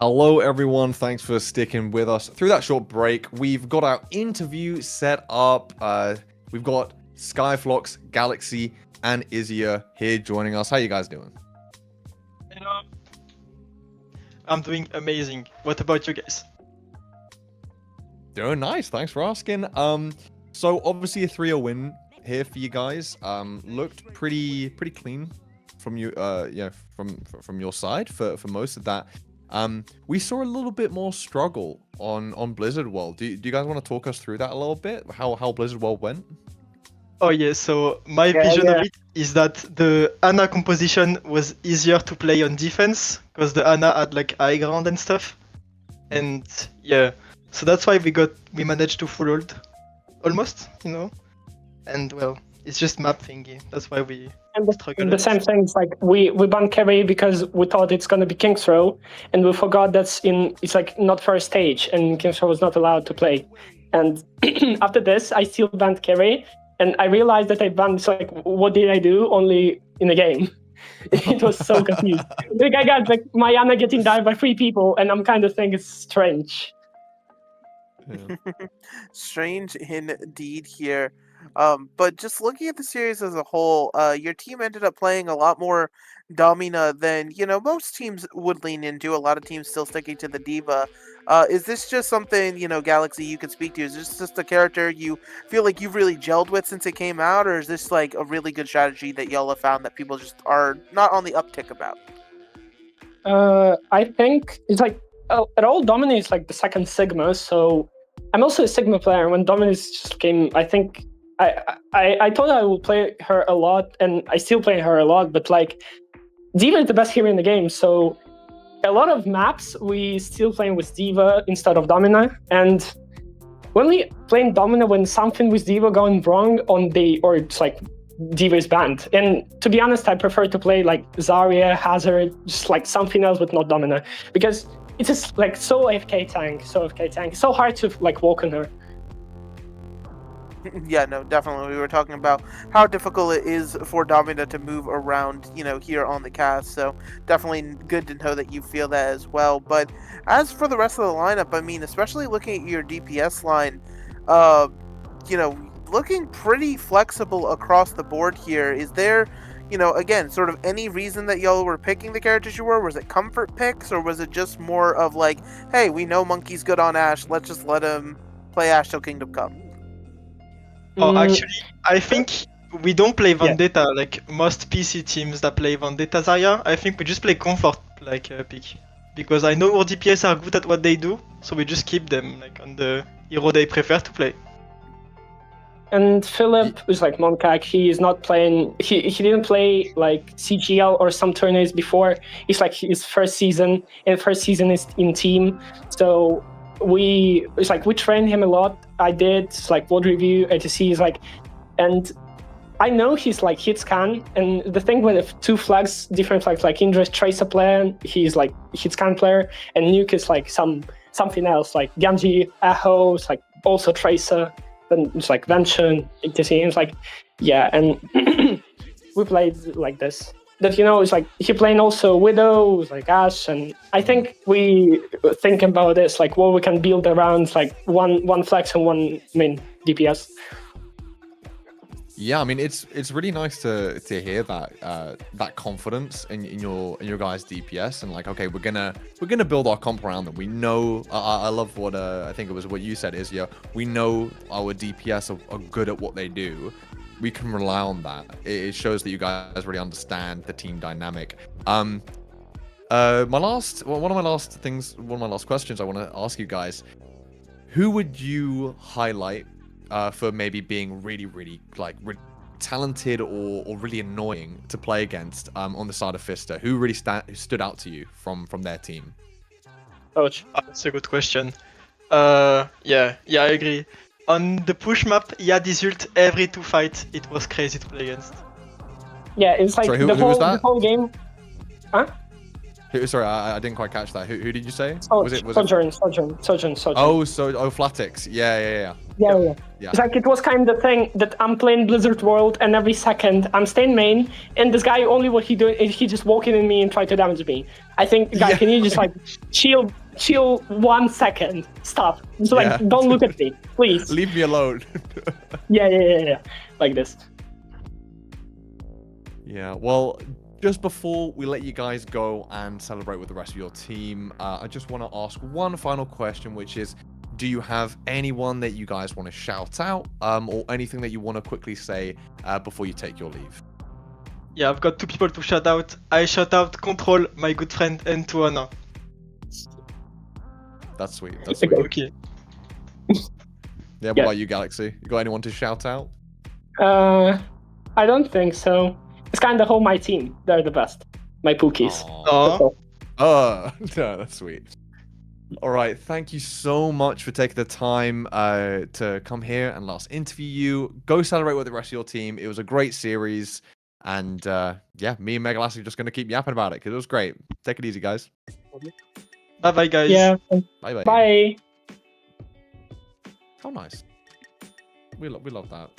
Hello, everyone. Thanks for sticking with us through that short break. We've got our interview set up. We've got SkyFlock's Galaxy and Izia here joining us. How you guys doing? Hello. I'm doing amazing. What about you guys? Doing nice. Thanks for asking. So obviously a 3-0 win here for you guys. Looked pretty clean from you. From your side for most of that. We saw a little bit more struggle on Blizzard World. Do you guys want to talk us through that a little bit? How Blizzard World went? Oh yeah, so my vision of it is that the Ana composition was easier to play on defense because the Ana had like high ground and stuff. And yeah, so that's why we managed to full hold almost, you know. And well, it's just map thingy. That's why we struggled. The same thing is like we banned carry because we thought it's gonna be King's Row, and we forgot it's like not first stage, and King's Row was not allowed to play. And after this, I still banned carry, and I realized that I banned. It's like, what did I do? Only in the game. It was so confused. Like I got like my Ana getting died by 3 people, and I'm kind of thinking it's strange. Yeah. Strange indeed here. But just looking at the series as a whole, your team ended up playing a lot more Domina than, most teams would lean into. A lot of teams still sticking to the D.Va. Is this just something, Galaxy, you could speak to? Is this just a character you feel like you've really gelled with since it came out? Or is this like a really good strategy that y'all have found that people just are not on the uptick about? I think it's like, at all, Domina is like the second Sigma, so I'm also a Sigma player. When Dominus just came, I think I thought I would play her a lot, and I still play her a lot, but like D.Va is the best hero in the game, so a lot of maps we still playing with D.Va instead of Domina, and when we playing Domina when something with D.Va going wrong or it's like D.Va is banned. And to be honest, I prefer to play like Zarya, Hazard, just like something else but not Domina, because it's just like so AFK tank, It's so hard to like walk on her. Yeah, no, definitely. We were talking about how difficult it is for Domina to move around, here on the cast. So definitely good to know that you feel that as well. But as for the rest of the lineup, I mean, especially looking at your DPS line, looking pretty flexible across the board here. Is there, again, sort of any reason that y'all were picking the characters you were? Was it comfort picks, or was it just more of like, hey, we know Monkey's good on Ashe, let's just let him play Ashe till Kingdom Come? Oh, actually, I think we don't play Vendetta like most PC teams that play Vendetta Zarya. I think we just play comfort like pick. Because I know our DPS are good at what they do, so we just keep them like on the hero they prefer to play. And Philip is like Monkak, he is not playing, he didn't play like CGL or some tourneys before. It's like his first season, and first season is in team. So we trained him a lot. I did like WOD review, ATC is like, and I know he's like hit scan, and the thing with 2 flags, different flags, like Indra is Tracer player, he's like hit scan player, and Nuke is like something else, like Genji, Aho, it's like also Tracer, then it's like Vention, ATC, it's like, yeah, and we played like this. That it's like he playing also Widow, like Ashe, and I think we think about this like what we can build around like one flex and one main DPS. Yeah, I mean it's really nice to hear that confidence in your guys' DPS, and like, okay, we're gonna build our comp around them. We know I love what I think it was what you said is, we know our DPS are good at what they do. We can rely on that. It shows that you guys really understand the team dynamic. One of my last questions I want to ask you guys: who would you highlight for maybe being really talented or really annoying to play against on the side of Fistah? Who really stood out to you from their team? Ouch. That's a good question. Yeah, I agree. On the push map, he had his ult every 2 fights. It was crazy to play against. Yeah, it's like Sorry, who the was that? whole game. Huh? Sorry, I didn't quite catch that. Who did you say? Sojourn. Oh, Flatix. Yeah. Yeah. It's like it was kind of the thing that I'm playing Blizzard World, and every second I'm staying main, and this guy only what he doing is he just walking in me and try to damage me. I think, guy, can you just like chill 1 second? Stop. Just like don't look at me, please. Leave me alone. Yeah. Like this. Yeah. Well, just before we let you guys go and celebrate with the rest of your team, I just want to ask one final question, which is, do you have anyone that you guys want to shout out, or anything that you want to quickly say before you take your leave? Yeah, I've got 2 people to shout out. I shout out Control, my good friend, and to Anna. That's sweet. Okay. Yeah, what about you, Galaxy? You got anyone to shout out? I don't think so. It's kind of my team. They're the best. My Pookies. No, that's sweet. All right, thank you so much for taking the time to come here and let us interview you. Go celebrate with the rest of your team. It was a great series. And yeah, me and Megalas are just going to keep yapping about it because it was great. Take it easy, guys. Bye-bye, guys. Yeah. Bye-bye. Bye. How nice. We love that.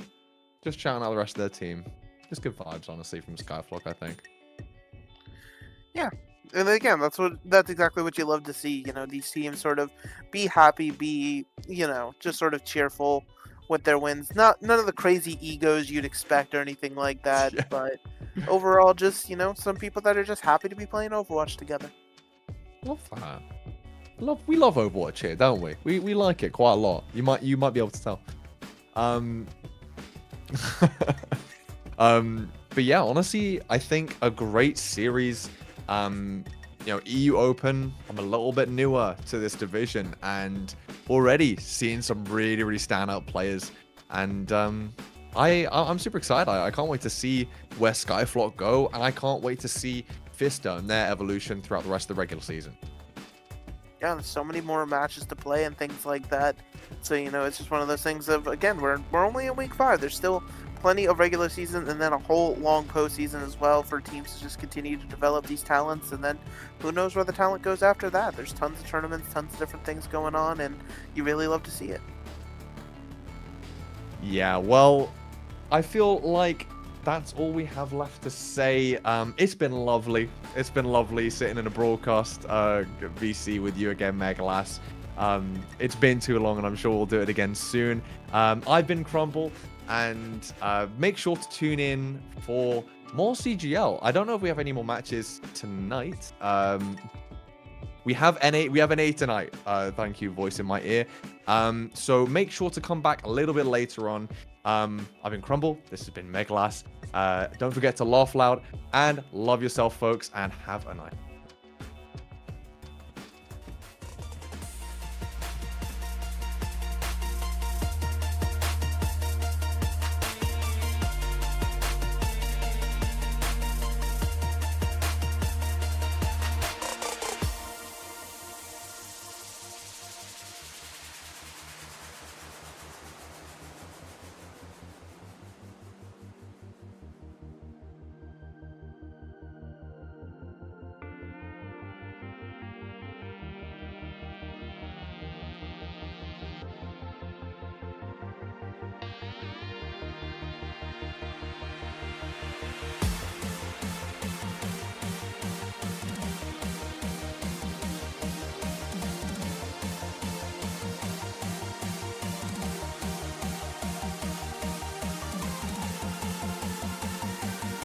Just shouting out the rest of their team. Just good vibes, honestly, from SkyFlock, I think. Yeah. And again, that's exactly what you love to see. You know, these teams sort of be happy, be, you know, just sort of cheerful with their wins. None of the crazy egos you'd expect or anything like that. Yeah. But overall, just, you know, some people that are just happy to be playing Overwatch together. Love that. We love Overwatch here, don't we? We like it quite a lot. You might be able to tell. But yeah, honestly, I think a great series. You know, EU Open, I'm a little bit newer to this division and already seeing some really standout players. And I'm super excited. I can't wait to see where SkyFlock go, and I can't wait to see Fistah and their evolution throughout the rest of the regular season. Yeah, there's so many more matches to play and things like that. So, you know, it's just one of those things of, again, we're only in week 5. There's still plenty of regular season and then a whole long postseason as well for teams to just continue to develop these talents, and then who knows where the talent goes after that. There's tons of tournaments, tons of different things going on, and you really love to see it. Yeah, well, I feel like that's all we have left to say. It's been lovely. It's been lovely sitting in a broadcast VC with you again, Megalas. It's been too long, and I'm sure we'll do it again soon. I've been Crumble. And make sure to tune in for more CGL. I don't know if we have any more matches tonight. We have NA tonight. Thank you, voice in my ear. So make sure to come back a little bit later on. I've been Crumble. This has been Megalas. Don't forget to laugh loud and love yourself, folks, and have a night.